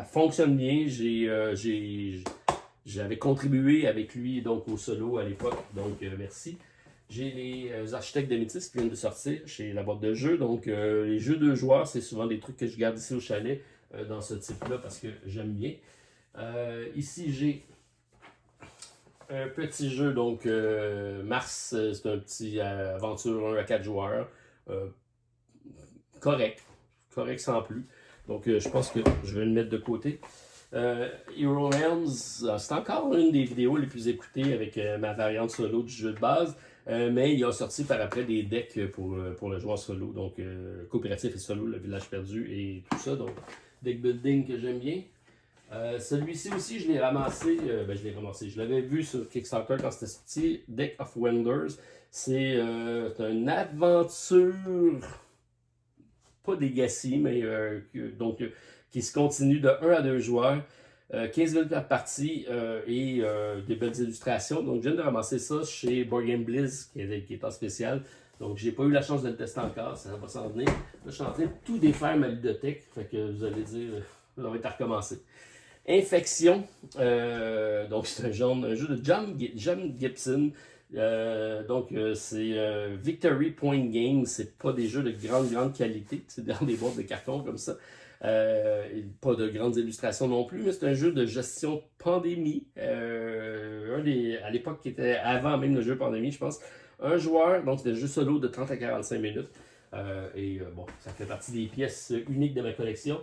fonctionne bien. J'avais contribué avec lui donc au solo à l'époque, donc merci. J'ai les architectes de Métis qui viennent de sortir chez la boîte de jeux. Donc, les jeux de joueurs, c'est souvent des trucs que je garde ici au chalet dans ce type-là parce que j'aime bien. Ici, j'ai un petit jeu. Donc, Mars, c'est un petit aventure 1 à 4 joueurs. Correct sans plus. Donc, je pense que je vais le mettre de côté. Hero Realms, c'est encore une des vidéos les plus écoutées avec ma variante solo du jeu de base. Mais il a sorti par après des decks pour le joueur solo, donc coopératif et solo, le village perdu et tout ça. Donc, deck building que j'aime bien. Celui-ci aussi, je l'ai ramassé. Je l'avais vu sur Kickstarter quand c'était sorti. Deck of Wonders. C'est une aventure, pas legacy, mais donc qui se continue de 1 à 2 joueurs. 15 minutes par partie et des belles illustrations. Donc, je viens de ramasser ça chez Board Game Blizz, qui est en spécial. Donc, j'ai pas eu la chance de le tester encore, ça va s'en venir. Là, je suis en train de tout défaire ma bibliothèque, fait que vous allez dire, on va être à recommencer. Infection, donc c'est un jeu de John Gibson. Donc, c'est Victory Point Games, c'est pas des jeux de grande qualité, c'est dans des boîtes de carton comme ça. Pas de grandes illustrations non plus, mais c'est un jeu de gestion pandémie. À l'époque qui était avant même le jeu pandémie, je pense. Un joueur, donc c'est un jeu solo de 30 à 45 minutes. Bon, ça fait partie des pièces uniques de ma collection.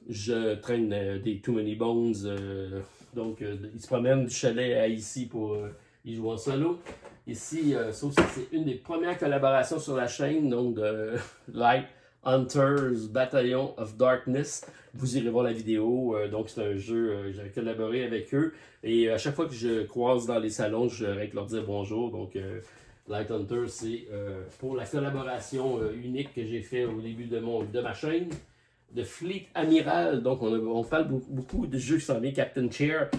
Je traîne des Too Many Bones. Donc, il se promène du chalet à ici pour y jouer en solo. Ici, ça aussi, c'est une des premières collaborations sur la chaîne, donc de Light Hunters Battalion of Darkness. Vous irez voir la vidéo. Donc, c'est un jeu, j'avais collaboré avec eux. Et à chaque fois que je croise dans les salons, je vais leur dire bonjour. Donc, Light Hunters, c'est pour la collaboration unique que j'ai fait au début de ma chaîne. De Fleet Amiral, donc on parle beaucoup de jeux qui s'en viennent. Captain Chair,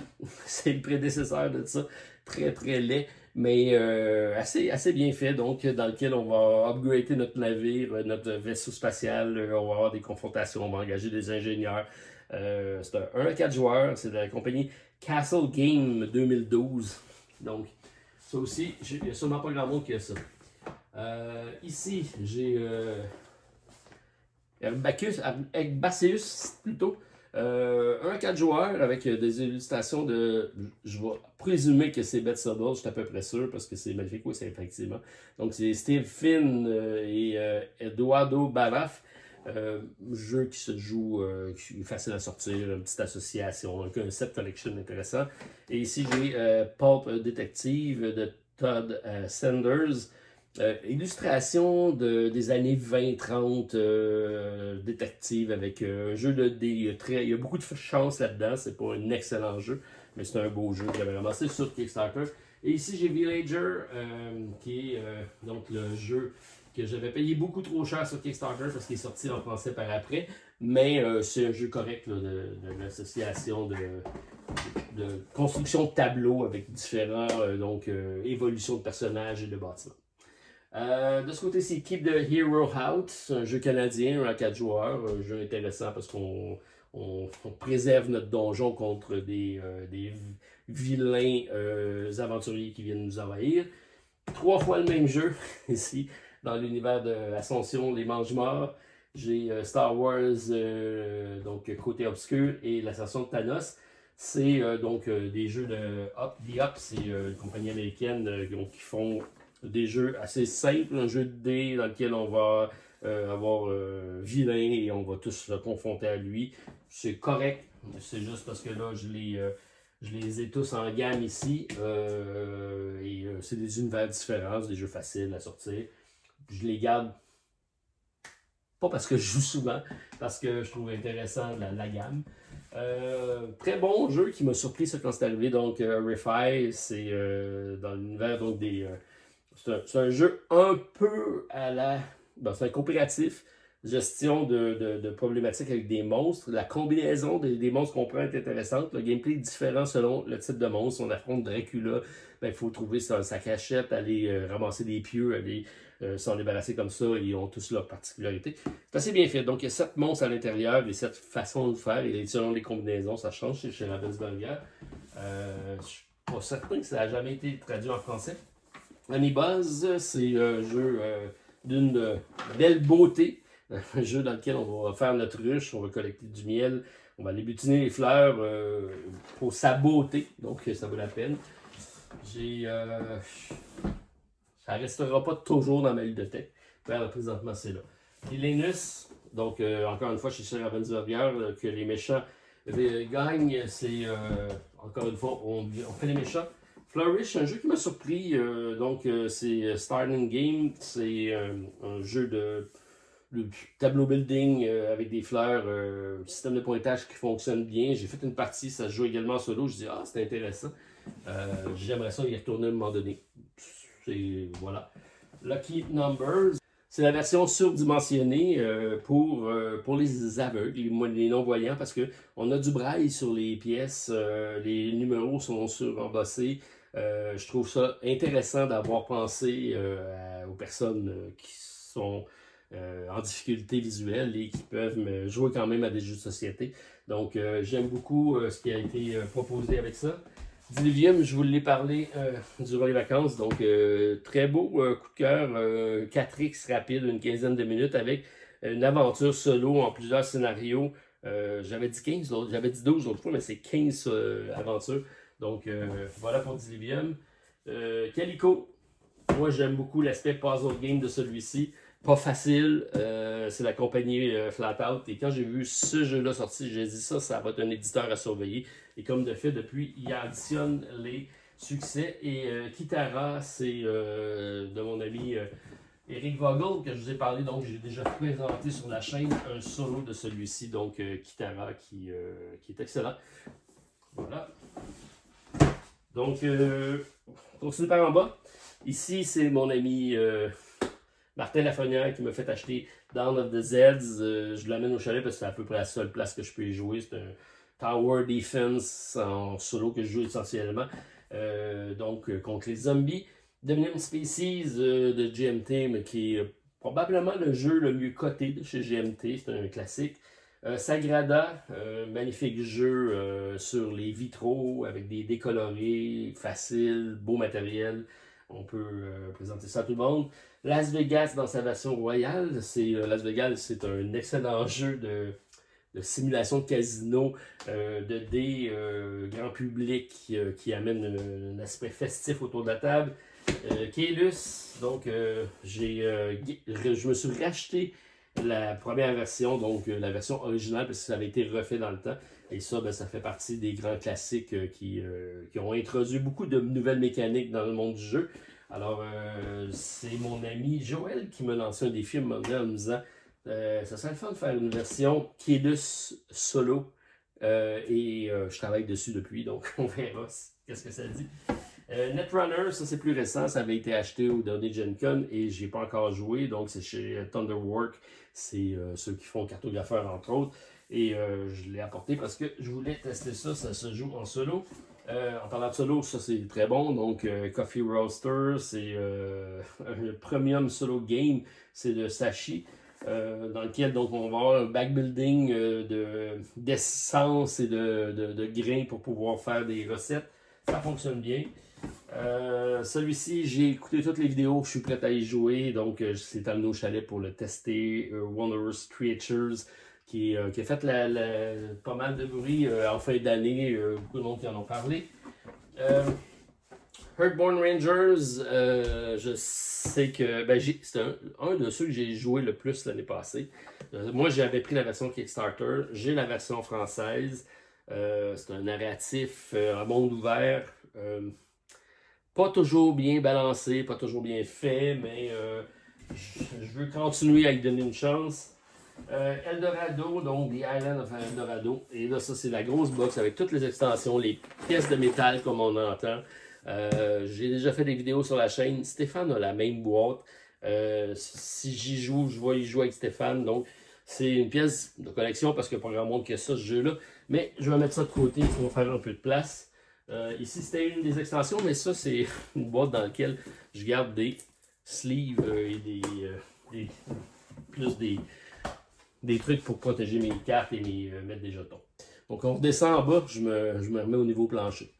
c'est le prédécesseur de ça, très très laid, mais assez bien fait, donc dans lequel on va upgrader notre navire, notre vaisseau spatial, on va avoir des confrontations, on va engager des ingénieurs. C'est un 1 à 4 joueurs, c'est de la compagnie Castle Game 2012, donc ça aussi, il n'y a sûrement pas grand monde qui a ça. Ici, j'ai... Bacchus plutôt. 1 à 4 joueurs avec des illustrations de. Je vais présumer que c'est Beth Sobel, je suis à peu près sûr parce que c'est magnifique, oui, c'est effectivement. Donc c'est Steve Finn et Eduardo Baraf. Jeu qui se joue, qui est facile à sortir, une petite association, un concept collection intéressant. Et ici j'ai Pulp Detective de Todd Sanders. Illustration des années 20-30, détective avec un jeu de dés. Il y a beaucoup de chance là-dedans. C'est pas un excellent jeu, mais c'est un beau jeu que j'avais ramassé sur Kickstarter. Et ici, j'ai Villager, qui est donc le jeu que j'avais payé beaucoup trop cher sur Kickstarter parce qu'il est sorti en français par après. Mais c'est un jeu correct là, de l'association de construction de tableaux avec différents évolutions de personnages et de bâtiments. De ce côté-ci, Keep the Hero Out, c'est un jeu canadien à 4 joueurs, un jeu intéressant parce qu'on préserve notre donjon contre des vilains aventuriers qui viennent nous envahir. 3 fois le même jeu ici, dans l'univers de Ascension, les Mange-Morts. J'ai Star Wars, donc Côté Obscur, et l'Ascension de Thanos. C'est des jeux de Up. The Up, c'est une compagnie américaine qui font des jeux assez simples, un jeu de dés dans lequel on va avoir vilain et on va tous se confronter à lui. C'est correct, c'est juste parce que là, je les ai tous en gamme ici. C'est des univers différents, c'est des jeux faciles à sortir. Je les garde pas parce que je joue souvent, parce que je trouve intéressant la gamme. Très bon jeu qui m'a surpris ça quand c'est arrivé. Donc, Refi, c'est dans l'univers des... C'est un jeu un peu à la... Bon, c'est un coopératif, gestion de problématiques avec des monstres. La combinaison des monstres qu'on prend est intéressante. Le gameplay est différent selon le type de monstre. On affronte Dracula, il faut trouver sa cachette, aller ramasser des pieux, aller s'en débarrasser comme ça. Ils ont tous leurs particularités. C'est assez bien fait. Donc, il y a 7 monstres à l'intérieur et 7 façons de faire. Et selon les combinaisons, ça change chez Ravensburger. Je ne suis pas certain que ça n'a jamais été traduit en français. Honeyboz, c'est un jeu d'une belle beauté. Un jeu dans lequel on va faire notre ruche, on va collecter du miel, on va aller butiner les fleurs pour sa beauté. Donc, ça vaut la peine. Ça restera pas toujours dans ma ludothèque. Présentement, c'est là. Et Linus, donc encore une fois, chez Ravensburger, que les méchants gagnent, c'est encore une fois, on fait les méchants. Flourish, un jeu qui m'a surpris, c'est Starting Game, c'est un jeu de tableau building avec des fleurs, système de pointage qui fonctionne bien. J'ai fait une partie, ça se joue également en solo, je dis ah c'est intéressant, j'aimerais ça y retourner à un moment donné. Voilà. Lucky Numbers, c'est la version surdimensionnée pour les aveugles, les non-voyants, parce qu'on a du braille sur les pièces, les numéros sont surembossés. Je trouve ça intéressant d'avoir pensé aux personnes qui sont en difficulté visuelle et qui peuvent jouer quand même à des jeux de société. Donc, j'aime beaucoup ce qui a été proposé avec ça. Diluvium, je vous l'ai parlé durant les vacances, donc très beau coup de cœur, 4X rapide, une quinzaine de minutes avec une aventure solo en plusieurs scénarios. J'avais dit 15, j'avais dit 12 l'autre fois, mais c'est 15 aventures. Donc voilà pour Diluvium. Calico, moi j'aime beaucoup l'aspect puzzle game de celui-ci. Pas facile, c'est la compagnie Flatout. Et quand j'ai vu ce jeu-là sorti, j'ai dit ça va être un éditeur à surveiller. Et comme de fait, depuis, il additionne les succès. Et Kitara, c'est de mon ami Eric Vogel que je vous ai parlé. Donc, j'ai déjà présenté sur la chaîne un solo de celui-ci. Donc, Kitara qui est excellent. Voilà. Donc, on continue par en bas. Ici, c'est mon ami Martin Lafrenière qui m'a fait acheter Dawn of the Zeds. Je l'amène au chalet parce que c'est à peu près la seule place que je peux y jouer. C'est un Tower Defense en solo que je joue essentiellement. Donc, contre les zombies. Dominion Species de GMT, mais qui est probablement le jeu le mieux coté de chez GMT. C'est un classique. Sagrada, magnifique jeu sur les vitraux avec des décolorés, facile, beau matériel. On peut présenter ça à tout le monde. Las Vegas dans sa version royale. Las Vegas, c'est un excellent jeu de simulation de casino, de dés grand public qui amène un aspect festif autour de la table. Keylus, donc je me suis racheté la première version, donc la version originale, parce que ça avait été refait dans le temps. Et ça, ben, ça fait partie des grands classiques qui ont introduit beaucoup de nouvelles mécaniques dans le monde du jeu. Alors, c'est mon ami Joël qui m'a lancé un défi à un moment donné en me disant ça serait le fun de faire une version Keylus solo. Je travaille dessus depuis, donc on verra qu'est-ce que ça dit. Netrunner, ça c'est plus récent, ça avait été acheté au dernier Gen Con et j'ai pas encore joué, donc c'est chez Thunderwork, c'est ceux qui font Cartographeur entre autres, et je l'ai apporté parce que je voulais tester ça, ça se joue en solo. En parlant de solo, ça c'est très bon, donc Coffee Roaster, c'est un premium solo game, c'est de Sashi. Dans lequel donc, on va avoir un backbuilding d'essence et de grains pour pouvoir faire des recettes. Ça fonctionne bien. Celui-ci, j'ai écouté toutes les vidéos, je suis prêt à y jouer, donc c'est amené au chalet pour le tester. Wondrous Creatures, qui a fait pas mal de bruit en fin d'année, beaucoup de monde qui en ont parlé. Heartborn Rangers, je sais que c'est un de ceux que j'ai joué le plus l'année passée. Moi, j'avais pris la version Kickstarter, j'ai la version française. C'est un narratif à monde ouvert. Pas toujours bien balancé, pas toujours bien fait, mais je veux continuer à lui donner une chance. Eldorado, donc The Island of Eldorado. Et là, ça, c'est la grosse box avec toutes les extensions, les pièces de métal comme on entend. J'ai déjà fait des vidéos sur la chaîne. Stéphane a la même boîte. Si j'y joue, je vais y jouer avec Stéphane. Donc, c'est une pièce de collection parce qu'il n'y a pas grand monde qui a ça, ce jeu-là. Mais je vais mettre ça de côté pour faire un peu de place. Ici, c'était une des extensions, mais ça, c'est une boîte dans laquelle je garde des sleeves et des trucs pour protéger mes cartes et mettre des jetons. Donc, on redescend en bas, je me remets au niveau plancher.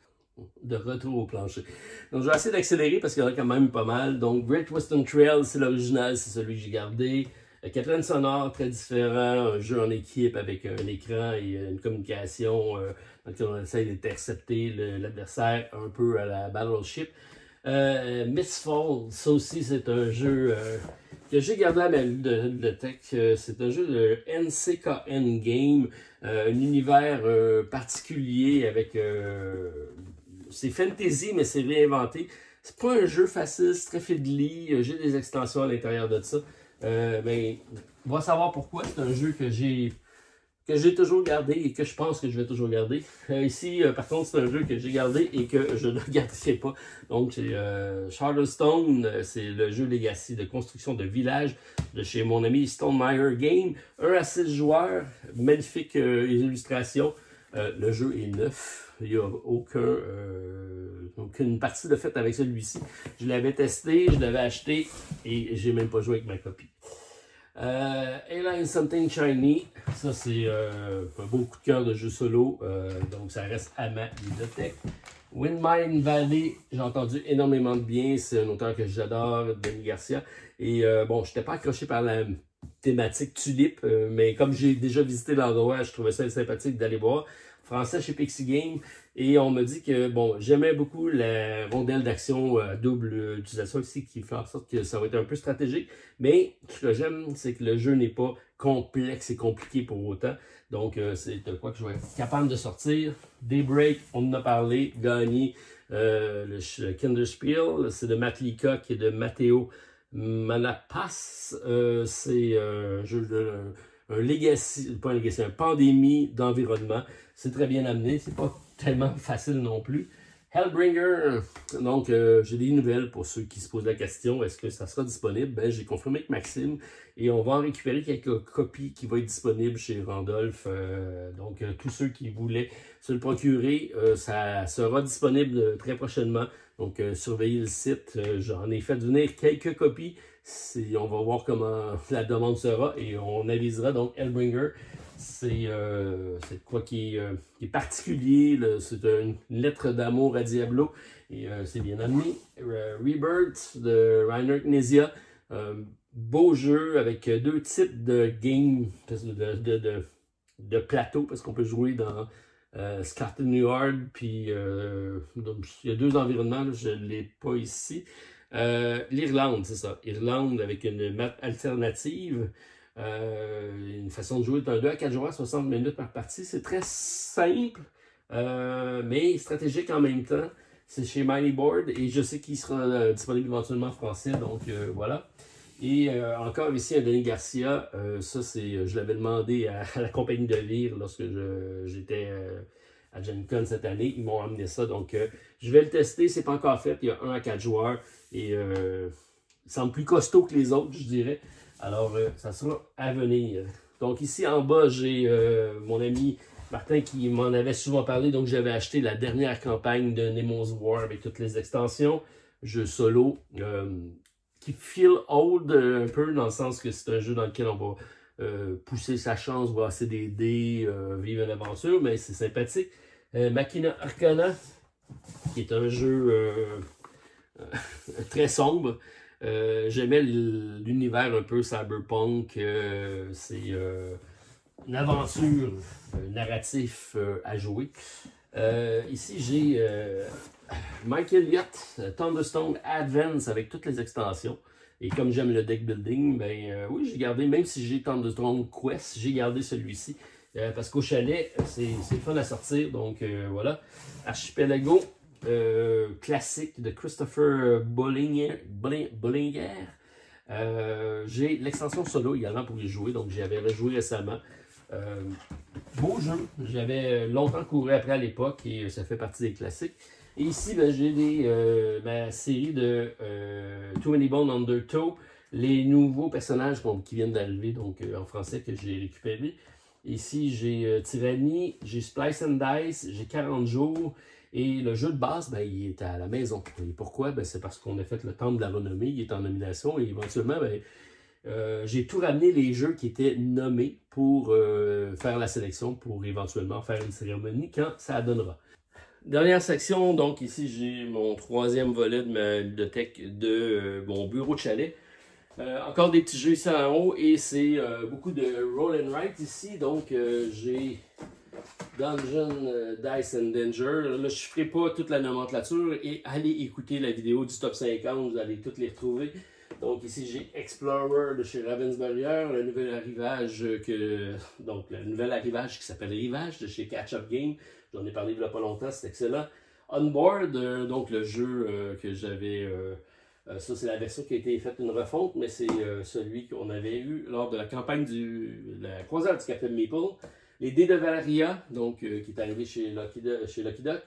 De retour au plancher. Donc, je vais essayer d'accélérer parce qu'il y en a quand même pas mal. Donc, Great Western Trail, c'est l'original, c'est celui que j'ai gardé. Catherine sonore, très différent, un jeu en équipe avec un écran et une communication dans lequel on essaie d'intercepter l'adversaire un peu à la Battleship. Mistfall, ça aussi c'est un jeu que j'ai gardé à ma bibliothèque. C'est un jeu de NCKN Game, un univers particulier avec... c'est fantasy, mais c'est réinventé. C'est pas un jeu facile, c'est très fiddly. J'ai des extensions à l'intérieur de ça. Mais on va savoir pourquoi. C'est un jeu que j'ai toujours gardé et que je pense que je vais toujours garder. Ici, par contre, c'est un jeu que j'ai gardé et que je ne garderai pas. Donc, c'est Charterstone, c'est le jeu Legacy de construction de village de chez mon ami Stonemaier Game. 1 à 6 joueurs, magnifique illustration. Le jeu est neuf. Il n'y a aucune partie de fait avec celui-ci. Je l'avais testé, je l'avais acheté et j'ai même pas joué avec ma copie. Alien Something Shiny, ça c'est un beau coup de cœur de jeu solo, donc ça reste à ma bibliothèque. Windmine Valley, j'ai entendu énormément de bien, c'est un auteur que j'adore, Denis Garcia, et bon, je n'étais pas accroché par la thématique tulipe, mais comme j'ai déjà visité l'endroit, je trouvais ça sympathique d'aller voir. Français chez Pixie Game, et on me dit que bon, j'aimais beaucoup la rondelle d'action à double utilisation ici qui fait en sorte que ça va être un peu stratégique, mais ce que j'aime, c'est que le jeu n'est pas complexe et compliqué pour autant, donc c'est de quoi que je vais être capable de sortir. Daybreak, on en a parlé, gagné Le Kinderspiel, c'est de Matt Leacock et de Matteo Manapas. C'est un jeu un legacy, pas un legacy, un pandémie d'environnement. C'est très bien amené, c'est pas tellement facile non plus. Hellbringer, donc j'ai des nouvelles pour ceux qui se posent la question, est-ce que ça sera disponible? Ben, j'ai confirmé avec Maxime et on va en récupérer quelques copies qui vont être disponibles chez Randolph. Donc tous ceux qui voulaient se le procurer, ça sera disponible très prochainement. Donc surveillez le site, j'en ai fait venir quelques copies. On va voir comment la demande sera et on avisera. Donc Hellbringer, c'est quoi qui est particulier, c'est une lettre d'amour à Diablo et c'est bien amené. Rebirth de Reiner Knizia, beau jeu avec deux types de games, de plateaux, parce qu'on peut jouer dans Scotland Yard, puis il y a deux environnements, là, je ne l'ai pas ici. L'Irlande, c'est ça. Irlande avec une map alternative. Une façon de jouer d'un 2 à 4 joueurs, 60 minutes par partie. C'est très simple, mais stratégique en même temps. C'est chez Mighty Board et je sais qu'il sera disponible éventuellement en français, donc voilà. Et encore ici, à Denis Garcia, ça c'est, je l'avais demandé à la compagnie de Vire lorsque j'étais à Gen Con cette année. Ils m'ont amené ça, donc je vais le tester. C'est pas encore fait. Il y a 1 à 4 joueurs et il semble plus costaud que les autres, je dirais. Alors, ça sera à venir. Donc ici en bas, j'ai mon ami Martin qui m'en avait souvent parlé. Donc j'avais acheté la dernière campagne de Nemo's War avec toutes les extensions. Jeu solo qui feel old un peu dans le sens que c'est un jeu dans lequel on va pousser sa chance, brasser des dés, vivre une aventure. Mais c'est sympathique. Machina Arcana, qui est un jeu très sombre. J'aimais l'univers un peu cyberpunk, c'est une aventure narratif à jouer. Ici j'ai Mike Elliott, Thunderstone Advance avec toutes les extensions. Et comme j'aime le deck building, ben oui, j'ai gardé, même si j'ai Thunderstone Quest, j'ai gardé celui-ci. Parce qu'au chalet, c'est fun à sortir, donc voilà. Archipelago. Classique de Christopher Bollinger. J'ai l'extension solo également pour y jouer, donc j'y avais rejoué récemment. Beau jeu, j'avais longtemps couru après à l'époque et ça fait partie des classiques. Et ici, ben, j'ai ma série de Too Many Bones Under Toe, les nouveaux personnages qui viennent d'arriver, donc en français que j'ai récupéré. Ici, j'ai Tyranny, j'ai Splice and Dice, j'ai 40 jours. Et le jeu de base, ben, il est à la maison. Et pourquoi? Ben, c'est parce qu'on a fait le Temple de la renommée, il est en nomination et éventuellement, ben, j'ai tout ramené les jeux qui étaient nommés pour faire la sélection, pour éventuellement faire une cérémonie quand ça donnera. Dernière section, donc ici j'ai mon troisième volet de ma bibliothèque de mon bureau de chalet. Encore des petits jeux ici en haut et c'est beaucoup de roll and write ici, donc j'ai Dungeon, Dice and Danger. Là, je ne ferai pas toute la nomenclature et allez écouter la vidéo du top 50, vous allez toutes les retrouver. Donc ici, j'ai Explorer de chez Ravensburger, le nouvel arrivage qui s'appelle Rivage de chez Catch Up Game. J'en ai parlé il n'y a pas longtemps, c'est excellent. Onboard, donc le jeu que j'avais... ça, c'est la version qui a été faite une refonte, mais c'est celui qu'on avait eu lors de la campagne de la croisière du Captain Maple. Les dés de Valeria, donc qui est arrivé chez Lucky Duck.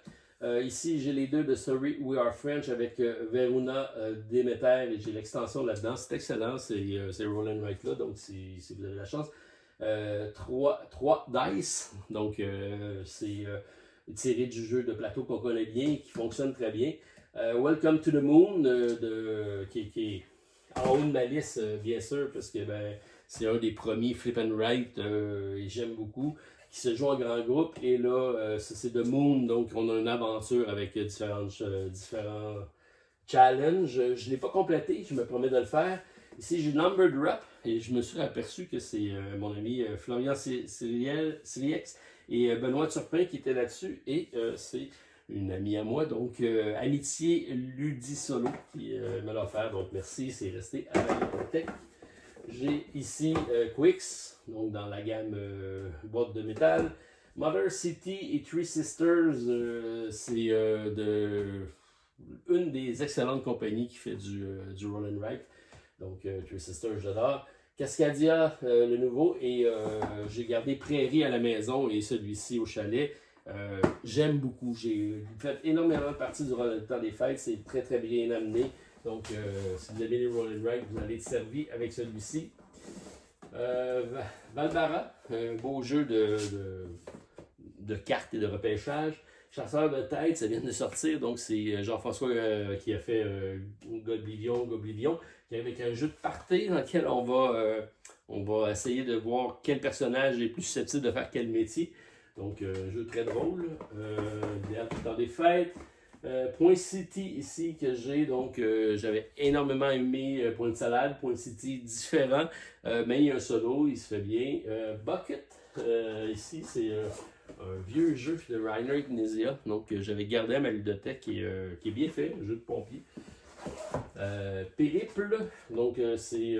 Ici, j'ai les deux de Sorry We Are French avec Veruna Demeter et j'ai l'extension là-dedans. C'est excellent, c'est Roll and Write là, donc si vous avez la chance. 3 dice, donc c'est tiré du jeu de plateau qu'on connaît bien et qui fonctionne très bien. Welcome to the Moon, qui est en haut de ma liste, bien sûr, parce que ben, c'est un des premiers flip and write et j'aime beaucoup, qui se joue en grand groupe. Et là, c'est The Moon, donc on a une aventure avec différents challenges. Je ne l'ai pas complété, je me promets de le faire. Ici, j'ai Numbered Rap et je me suis aperçu que c'est mon ami Florian Siriex et Benoît Turpin qui étaient là-dessus. Et c'est une amie à moi, donc Amitié Ludisolo qui me l'a offert. Donc merci, c'est resté à la bibliothèque. J'ai ici Quicks, donc dans la gamme boîte de métal. Mother City et Three Sisters, c'est une des excellentes compagnies qui fait du roll and write. Donc, Three Sisters, j'adore. Cascadia, le nouveau, et j'ai gardé Prairie à la maison et celui-ci au chalet. J'aime beaucoup. J'ai fait énormément de parties durant le temps des fêtes. C'est très très bien amené. Donc, si vous avez les roll and write, vous allez être servi avec celui-ci. Valbara, un beau jeu de cartes et de repêchage. Chasseur de tête, ça vient de sortir, donc c'est Jean-François qui a fait Goblivion, qui est avec un jeu de party dans lequel on va essayer de voir quel personnage est plus susceptible de faire quel métier. Donc, un jeu très drôle, idéal dans des fêtes. Point City ici que j'ai, donc j'avais énormément aimé Point Salade, Point City différent, mais il y a un solo, il se fait bien. Bucket, ici c'est un vieux jeu de Rainer Knizia, donc j'avais gardé à ma ludothèque qui est bien fait, un jeu de pompier. Périple, donc c'est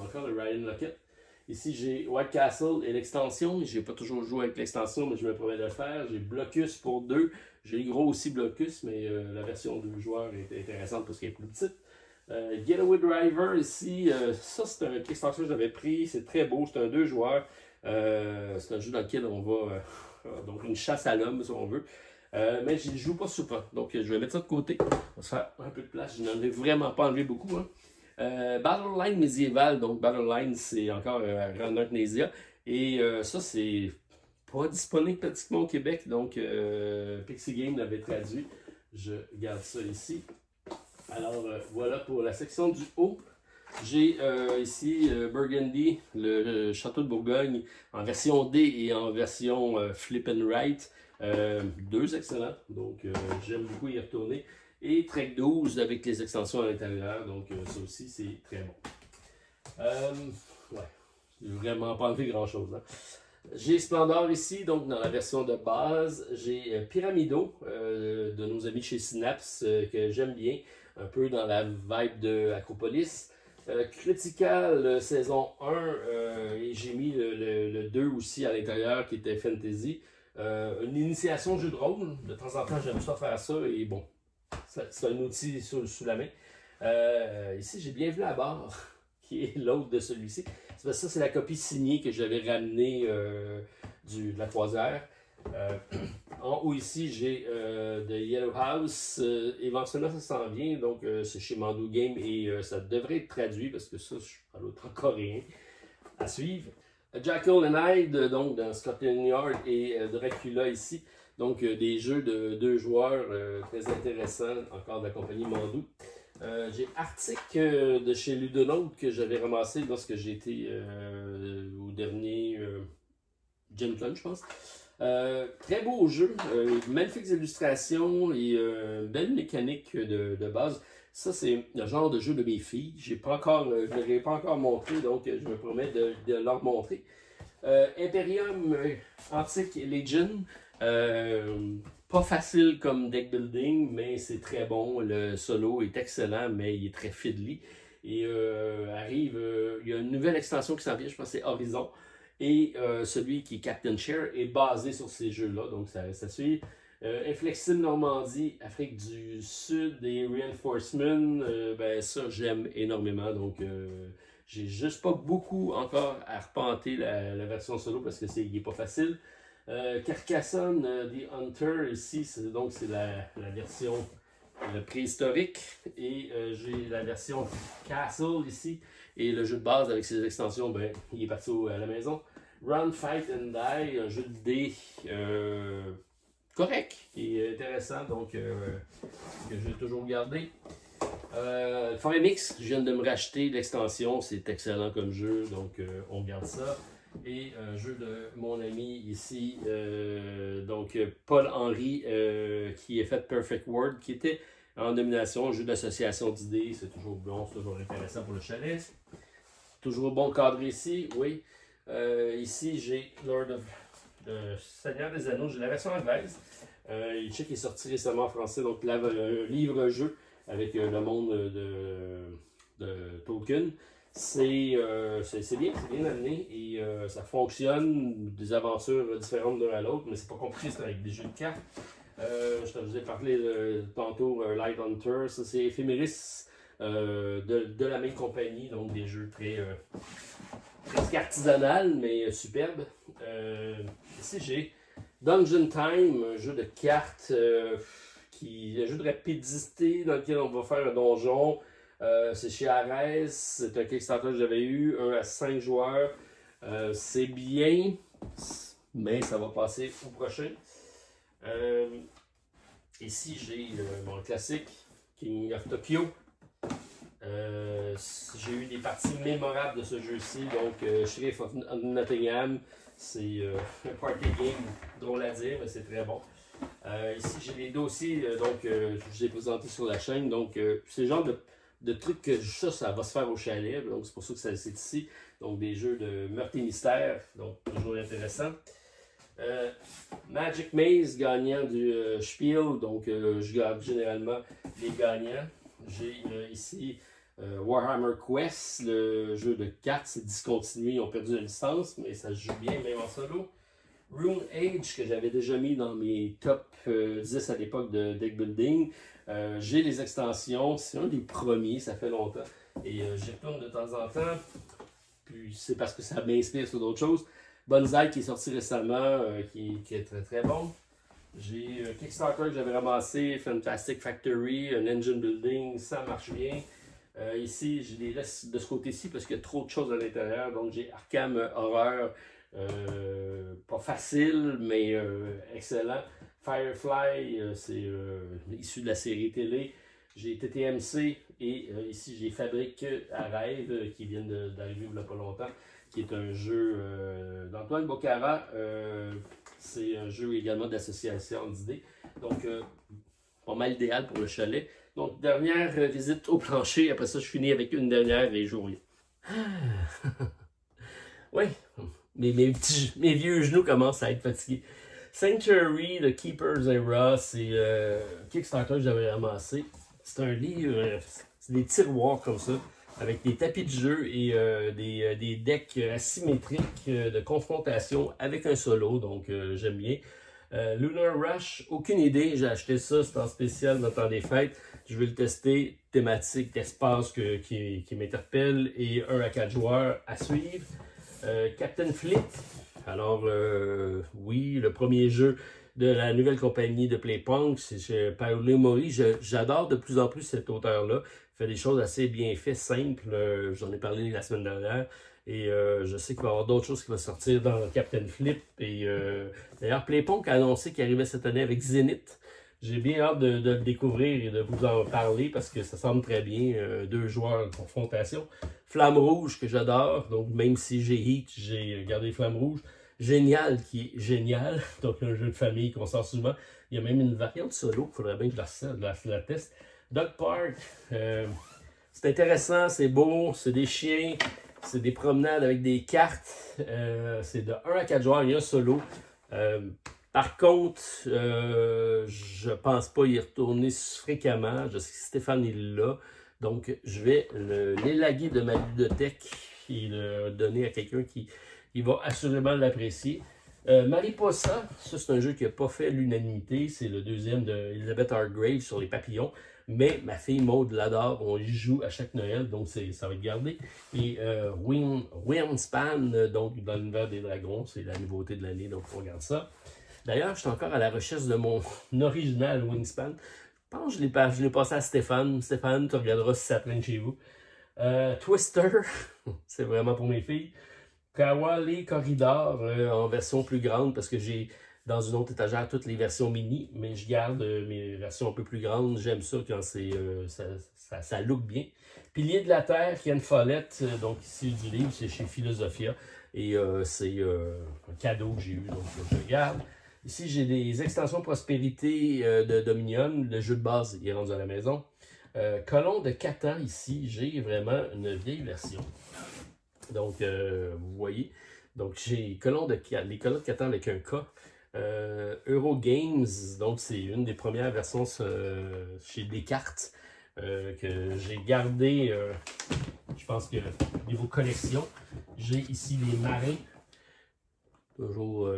encore le Ryan Lockett. Ici j'ai White Castle et l'extension, j'ai pas toujours joué avec l'extension, mais je me promets de le faire. J'ai Blocus pour 2, j'ai le gros aussi Blocus, mais la version 2 joueurs est intéressante parce qu'elle est plus petite. Getaway Driver ici, ça c'est un extension que j'avais pris, c'est très beau, c'est un 2 joueurs. C'est un jeu dans lequel on va, donc une chasse à l'homme si on veut. Mais je ne joue pas souvent, donc je vais mettre ça de côté. On va se faire un peu de place, je n'en ai vraiment pas enlevé beaucoup. Hein. Battle Line médiéval, donc Battle Line c'est encore Rainer Knizia. Et ça c'est pas disponible pratiquement au Québec, donc Pixie Game l'avait traduit. Je garde ça ici. Alors voilà pour la section du haut. J'ai ici Burgundy, le château de Bourgogne, en version D et en version Flip and Write. Deux excellents, donc j'aime beaucoup y retourner. Et Trek 12 avec les extensions à l'intérieur, donc ça aussi c'est très bon. Ouais, j'ai vraiment pas enlevé grand chose. Hein. J'ai Splendor ici, donc dans la version de base. J'ai Pyramido de nos amis chez Synapse que j'aime bien, un peu dans la vibe de Acropolis. Critical saison 1, et j'ai mis le 2 aussi à l'intérieur qui était Fantasy. Une initiation jeu de rôle, de temps en temps j'aime ça faire ça et bon, c'est un outil sous la main. Ici j'ai Bienvenue à bord, qui est l'autre de celui-ci. Ça c'est la copie signée que j'avais ramenée de la croisière. En haut ici j'ai The Yellow House, éventuellement ça s'en vient, donc c'est chez Mandou Game et ça devrait être traduit parce que ça je suis à l'autre en coréen à suivre. Jackal and Hyde, donc dans Scotland Yard et Dracula ici, donc des jeux de 2 joueurs très intéressants, encore de la compagnie Mandou. J'ai Arctic de chez Ludonote que j'avais ramassé lorsque j'étais au dernier Gen Con je pense. Très beau jeu, magnifiques illustrations et belle mécanique de base. Ça, c'est le genre de jeu de mes filles. Je ne l'ai pas encore montré, donc je me promets de leur montrer. Imperium Antique Legion. Pas facile comme deck building, mais c'est très bon. Le solo est excellent, mais il est très fiddly. Et il y a une nouvelle extension qui s'en vient, je pense que c'est Horizon. Et celui qui est Captain Chair est basé sur ces jeux-là, donc ça suit. Inflexible Normandie, Afrique du Sud et Reinforcement, ben ça j'aime énormément, donc j'ai juste pas beaucoup encore à repenter la version solo parce que il est pas facile. Carcassonne, The Hunter, ici c'est la version préhistorique et j'ai la version Castle ici et le jeu de base avec ses extensions, ben il est parti à la maison. Run, Fight and Die, un jeu de dés correct et intéressant, donc que j'ai toujours gardé. Foremix, je viens de me racheter l'extension, c'est excellent comme jeu, donc on garde ça. Et un jeu de mon ami ici, donc Paul-Henri, qui a fait Perfect World, qui était en nomination, un jeu d'association d'idées, c'est toujours bon, c'est toujours intéressant pour le chalet. Toujours bon cadre ici, oui. Ici, j'ai Lord of Seigneur des Anneaux, j'ai la version anglaise. Je sais qu'il est sorti récemment en français, donc livre-jeu avec le monde de Tolkien. C'est bien amené et ça fonctionne, des aventures différentes l'un à l'autre, mais c'est pas compliqué, c'est avec des jeux de cartes. Je te vous ai parlé tantôt Light Hunter, ça c'est Ephemeris de la même compagnie, donc des jeux presque artisanal, mais superbe. Ici j'ai Dungeon Time, un jeu de cartes, un jeu de rapidité dans lequel on va faire un donjon. C'est chez Ares, c'est un Kickstarter que j'avais eu, 1 à 5 joueurs. C'est bien, mais ça va passer au prochain. Ici j'ai mon classique, King of Tokyo. J'ai eu des parties mémorables de ce jeu-ci, donc Sheriff of Nottingham, c'est un party game drôle à dire, mais c'est très bon. Ici j'ai les dossiers, je vous ai présenté sur la chaîne, donc c'est le genre de trucs que ça va se faire au chalet, donc c'est pour ça que c'est ici. Donc des jeux de meurtre et mystère, donc toujours intéressant. Magic Maze, gagnant du Spiel, donc je garde généralement les gagnants. J'ai ici Warhammer Quest, le jeu de cartes, c'est discontinué, ils ont perdu la licence, mais ça se joue bien même en solo. Rune Age, que j'avais déjà mis dans mes top 10 à l'époque de deck building. J'ai les extensions, c'est un des premiers, ça fait longtemps. Et j'y retourne de temps en temps. Puis c'est parce que ça m'inspire sur d'autres choses. Bonsai qui est sorti récemment, qui est très très bon. J'ai Kickstarter que j'avais ramassé, Fantastic Factory, un engine building, ça marche bien. Ici, je les laisse de ce côté-ci parce qu'il y a trop de choses à l'intérieur. Donc j'ai Arkham Horror, pas facile, mais excellent. Firefly, c'est issu de la série télé. J'ai TTMC et ici j'ai Fabrique à rêve qui vient d'arriver il n'y a pas longtemps, qui est un jeu d'Antoine Bocara. C'est un jeu également d'association d'idées. Donc, pas mal idéal pour le chalet. Donc, dernière visite au plancher. Après ça, je finis avec une dernière et je reviens. Oui, mes vieux genoux commencent à être fatigués. Sanctuary, The Keeper's Era, c'est Kickstarter que j'avais ramassé. C'est un livre, c'est des tiroirs comme ça, avec des tapis de jeu et des decks asymétriques de confrontation avec un solo, donc j'aime bien. Lunar Rush, aucune idée, j'ai acheté ça, c'est en spécial dans le temps des fêtes. Je vais le tester, thématique d'espace qui m'interpelle et 1 à 4 joueurs à suivre. Captain Fleet, alors oui, le premier jeu de la nouvelle compagnie de Playpunk, c'est chez Paolo Mori. J'adore de plus en plus cet auteur-là. Il fait des choses assez bien faites, simples. J'en ai parlé la semaine dernière. Et je sais qu'il va y avoir d'autres choses qui vont sortir dans Captain Flip. Et d'ailleurs, Playpunk a annoncé qu'il arrivait cette année avec Zenith. J'ai bien hâte de le découvrir et de vous en parler parce que ça semble très bien. 2 joueurs de confrontation. Flamme Rouge que j'adore. Donc même si j'ai Heat, j'ai gardé Flamme Rouge. Génial qui est génial. Donc un jeu de famille qu'on sort souvent. Il y a même une variante solo. Il faudrait bien que je la teste. Dog Park. C'est intéressant, c'est beau, c'est des chiens. C'est des promenades avec des cartes. C'est de 1 à 4 joueurs. Il y a un solo. Par contre, je pense pas y retourner fréquemment. Je sais que Stéphane est là. Donc, je vais l'élaguer de ma bibliothèque et le donner à quelqu'un qui va assurément l'apprécier. Mariposa, ça c'est un jeu qui n'a pas fait l'unanimité. C'est le deuxième de Elizabeth Hargrave sur les papillons. Mais ma fille Maud l'adore. On y joue à chaque Noël, donc ça va être gardé. Et Wingspan, donc dans l'univers des dragons, c'est la nouveauté de l'année, donc on regarde ça. D'ailleurs, je suis encore à la recherche de mon original Wingspan. Je pense que je l'ai passé à Stéphane. Stéphane, tu regarderas si ça traîne chez vous. Twister, c'est vraiment pour mes filles. Kawale Corridor en version plus grande parce que j'ai dans une autre étagère toutes les versions mini, mais je garde mes versions un peu plus grandes. J'aime ça quand ça look bien. Pilier de la Terre, Ken Follett, donc ici du livre, c'est chez Philosophia. Et c'est un cadeau que j'ai eu, donc je le garde. Ici, j'ai des extensions prospérité de Dominion. Le jeu de base il est rendu à la maison. Colon de Catan, ici, j'ai vraiment une vieille version. Donc, vous voyez. Donc, j'ai les colons de Catan avec un K. Eurogames, donc c'est une des premières versions chez Descartes que j'ai gardé je pense que niveau collection, j'ai ici les marins, toujours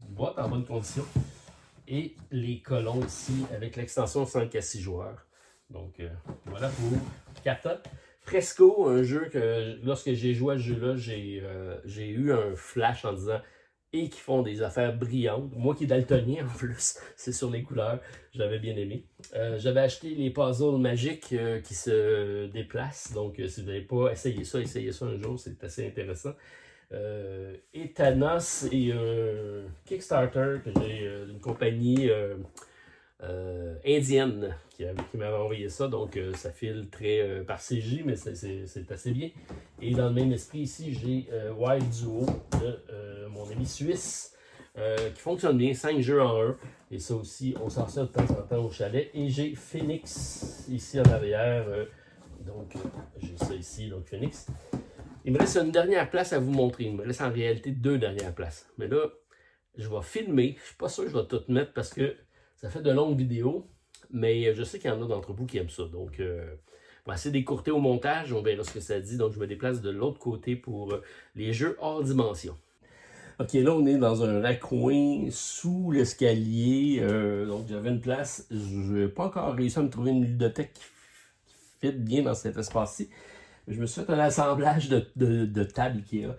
boîte en bonne condition, et les colons ici avec l'extension 5 à 6 joueurs. Donc voilà pour Kata. Fresco, un jeu que lorsque j'ai joué à ce jeu-là, j'ai eu un flash en disant et qui font des affaires brillantes. Moi qui est daltonien en plus, c'est sur les couleurs, j'avais bien aimé. J'avais acheté les puzzles magiques qui se déplacent, donc si vous n'avez pas essayé ça, essayez ça un jour, c'est assez intéressant. Et Thanos et Kickstarter que j'ai d'une compagnie indienne qui m'avait envoyé ça, donc ça file très par CJ, mais c'est assez bien. Et dans le même esprit ici, j'ai Wild Duo de mon ami suisse qui fonctionne bien, 5 jeux en 1, et ça aussi, on s'en sert de temps en temps au chalet. Et j'ai Phoenix ici en arrière, donc j'ai ça ici, donc Phoenix. Il me reste une dernière place à vous montrer, il me reste en réalité 2 dernières places, mais là, je vais filmer, je suis pas sûr que je vais tout mettre parce que ça fait de longues vidéos, mais je sais qu'il y en a d'entre vous qui aiment ça. Donc, on va essayer d'écourter au montage. On verra ce que ça dit. Donc, je me déplace de l'autre côté pour les jeux hors dimension. OK, là, on est dans un raccoin sous l'escalier. Donc, j'avais une place. Je n'ai pas encore réussi à me trouver une ludothèque qui fit bien dans cet espace-ci. Je me suis fait un assemblage de tables Ikea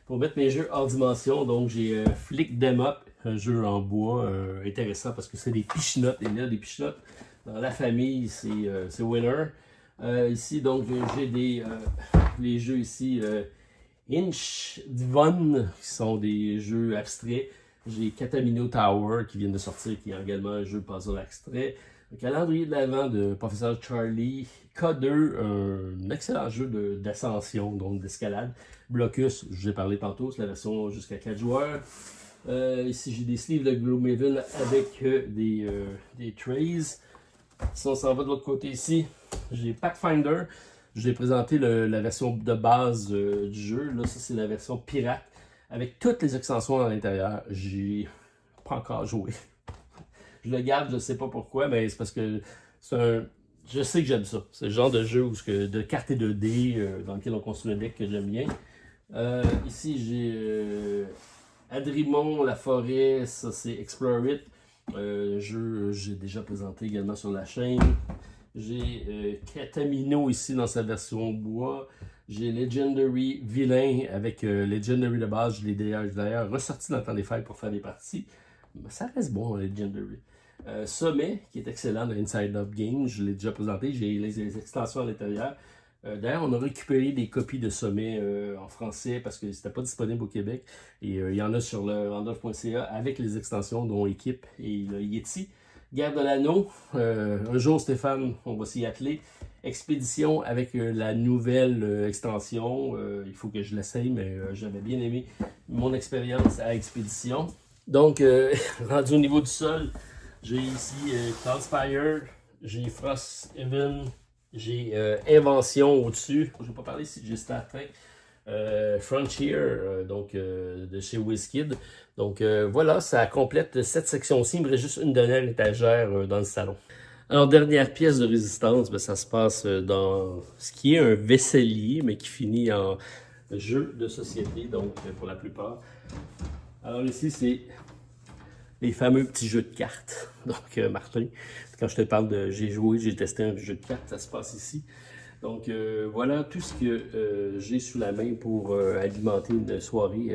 pour mettre mes jeux hors dimension. Donc, j'ai Flick Them Up, un jeu en bois intéressant parce que c'est des pichenottes. Et là, des pichenottes dans la famille, c'est winner. Ici, donc, j'ai les jeux ici Inch Divon, qui sont des jeux abstraits. J'ai Katamino Tower qui vient de sortir, qui est également un jeu puzzle abstrait. Le calendrier de l'Avent de Professeur Charlie. K2, un excellent jeu d'ascension, donc d'escalade. Blocus, je vous ai parlé tantôt, c'est la version jusqu'à 4 joueurs. Ici, j'ai des sleeves de Gloomhaven avec des trays. Si on s'en va de l'autre côté ici, j'ai Pathfinder. Je vous ai présenté la version de base du jeu. Là, ça, c'est la version pirate avec toutes les extensions à l'intérieur. J'ai pas encore joué. Je le garde, je ne sais pas pourquoi, mais c'est parce que je sais que j'aime ça. C'est le genre de jeu de cartes et de dés dans lequel on construit un deck que j'aime bien. Ici, j'ai Adrimon, la forêt, ça c'est Explore It. Jeu j'ai déjà présenté également sur la chaîne. J'ai Katamino ici dans sa version bois. J'ai Legendary Villain avec Legendary de base. Je l'ai d'ailleurs ressorti dans le temps des fêtes pour faire des parties. Mais ça reste bon, Legendary. Sommet, qui est excellent dans Inside Up Games, je l'ai déjà présenté, j'ai les extensions à l'intérieur. D'ailleurs, on a récupéré des copies de Sommet en français parce que c'était pas disponible au Québec. Et il y en a sur le randolph.ca avec les extensions dont Équipe et le Yeti. Guerre de l'Anneau, un jour Stéphane, on va s'y atteler. Expédition avec la nouvelle extension, il faut que je l'essaye, mais j'avais bien aimé mon expérience à Expédition. Donc, rendu au niveau du sol, j'ai ici Cloudspire, j'ai Frost Even, j'ai Invention au-dessus. Je ne vais pas parler si j'ai Star Trek. Frontier, donc de chez WizKid. Donc voilà, ça complète cette section-ci. Il me reste juste une dernière étagère dans le salon. Alors, dernière pièce de résistance, ben, ça se passe dans ce qui est un vaisselier, mais qui finit en jeu de société, donc pour la plupart. Alors ici, c'est les fameux petits jeux de cartes. Donc, Martin, quand je te parle de j'ai joué, j'ai testé un jeu de cartes, ça se passe ici. Donc, voilà tout ce que j'ai sous la main pour alimenter une soirée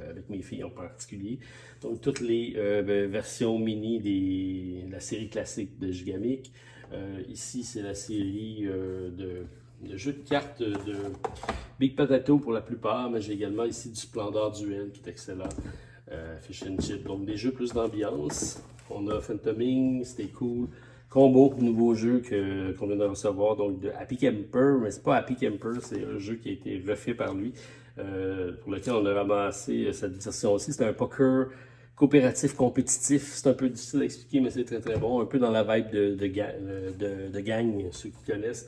avec mes filles en particulier. Donc, toutes les versions mini de la série classique de Gigamic. Ici, c'est la série de jeux de cartes de Big Potato pour la plupart, mais j'ai également ici du Splendor Duel qui est excellent. Fish and Chip, donc des jeux plus d'ambiance. On a Phantoming, Stay Cool, Combo, nouveau jeu qu'on vient de recevoir, donc de Happy Camper, mais c'est pas Happy Camper, c'est un jeu qui a été refait par lui, pour lequel on a ramassé cette version-ci. C'est un poker coopératif compétitif, c'est un peu difficile à expliquer, mais c'est très très bon, un peu dans la vibe de gang, ceux qui connaissent.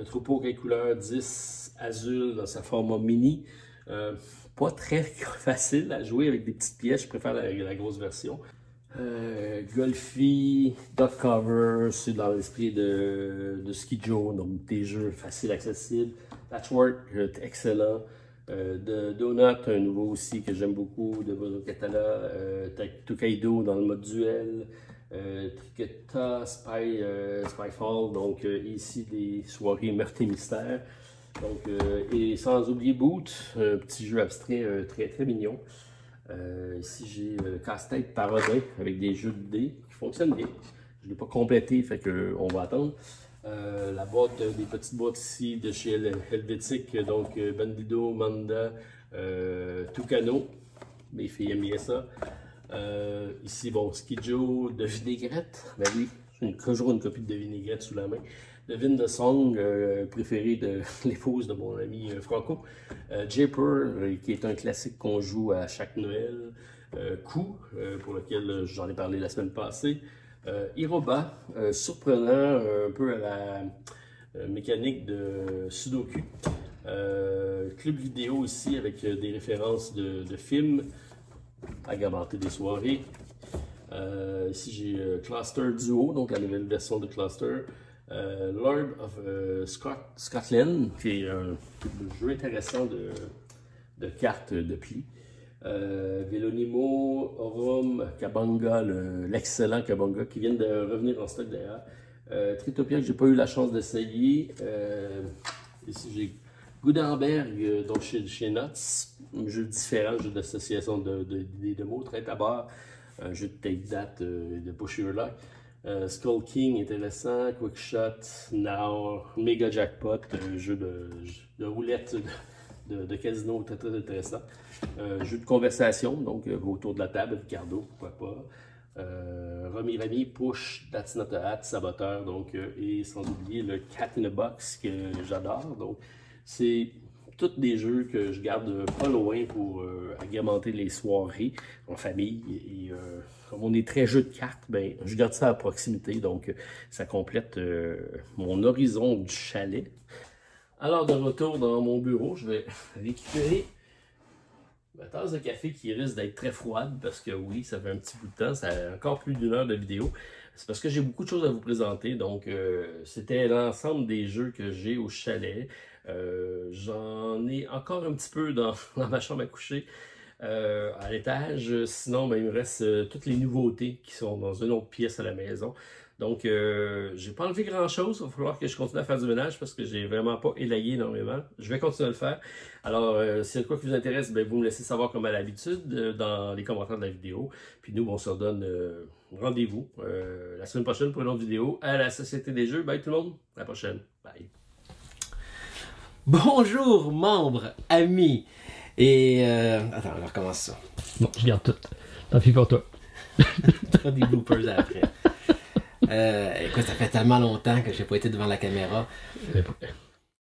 Troupeau quelle couleur 10 azul dans sa format mini. Pas très facile à jouer avec des petites pièces, je préfère la grosse version. Golfi, Dot Cover, c'est dans l'esprit de Ski Joe, donc des jeux faciles, accessibles. Patchwork, excellent. De Donut, un nouveau aussi que j'aime beaucoup, de Bruno Catala, Tokaido dans le mode duel, Triqueta, Spyfall, donc ici des soirées meurtres et mystères. Donc, et sans oublier Boot, un petit jeu abstrait très très mignon. Ici j'ai Casse-tête Parodin avec des jeux de dés qui fonctionnent bien. Je ne l'ai pas complété, fait que on va attendre. La boîte, des petites boîtes ici de chez Helvétique, donc Bandido, Manda, Tucano, mes filles aiment bien ça. Ici, bon, Skijo de vinaigrette, ben oui, j'ai toujours une copie de vinaigrette sous la main. De Vin de Song, préféré de l'épouse de mon ami Franco. Japer, qui est un classique qu'on joue à chaque Noël. Coup, pour lequel j'en ai parlé la semaine passée. Hiroba, surprenant, un peu à la mécanique de Sudoku. Club vidéo ici avec des références de films, agrémenter des soirées. Ici j'ai Cluster Duo, donc la nouvelle version de Cluster. Lord of Scotland, qui est un jeu intéressant de cartes de pli. Velonimo, Orum, Kabanga, l'excellent Kabanga qui vient de revenir en stock d'ailleurs. Tritopia que j'ai pas eu la chance d'essayer. Ici j'ai Gutenberg, donc chez Nuts, un jeu différent, un jeu d'association de mots, très tabac, un jeu de take date de Push Your Luck. Skull King intéressant, Quick Shot, Now, Mega Jackpot, jeu de roulette de casino très très intéressant. Jeu de conversation, donc autour de la table, Ricardo, pourquoi pas. Rami, Push, That's Not a Hat, Saboteur, donc, et sans oublier le Cat in a Box que j'adore. Donc, c'est tous des jeux que je garde pas loin pour agrémenter les soirées en famille. Et comme on est très jeu de cartes, ben, je garde ça à proximité, donc ça complète mon horizon du chalet. Alors, de retour dans mon bureau, je vais récupérer ma tasse de café qui risque d'être très froide parce que oui, ça fait un petit bout de temps, ça a encore plus d'une heure de vidéo. C'est parce que j'ai beaucoup de choses à vous présenter, donc c'était l'ensemble des jeux que j'ai au chalet. J'en ai encore un petit peu dans ma chambre à coucher à l'étage. Sinon, ben, il me reste toutes les nouveautés qui sont dans une autre pièce à la maison. Donc, j'ai pas enlevé grand chose. Il va falloir que je continue à faire du ménage parce que j'ai vraiment pas élayé énormément. Je vais continuer à le faire. Alors, s'il y a de quoi qui vous intéresse, ben, vous me laissez savoir comme à l'habitude dans les commentaires de la vidéo. Puis nous, on se redonne rendez-vous la semaine prochaine pour une autre vidéo à la Société des Jeux. Bye tout le monde. À la prochaine. Bye. Bonjour, membres, amis. Et attends, on recommence ça. Bon, je garde tout. Tant pis pour toi. T'auras des bloopers après. Écoute, ça fait tellement longtemps que j'ai pas été devant la caméra.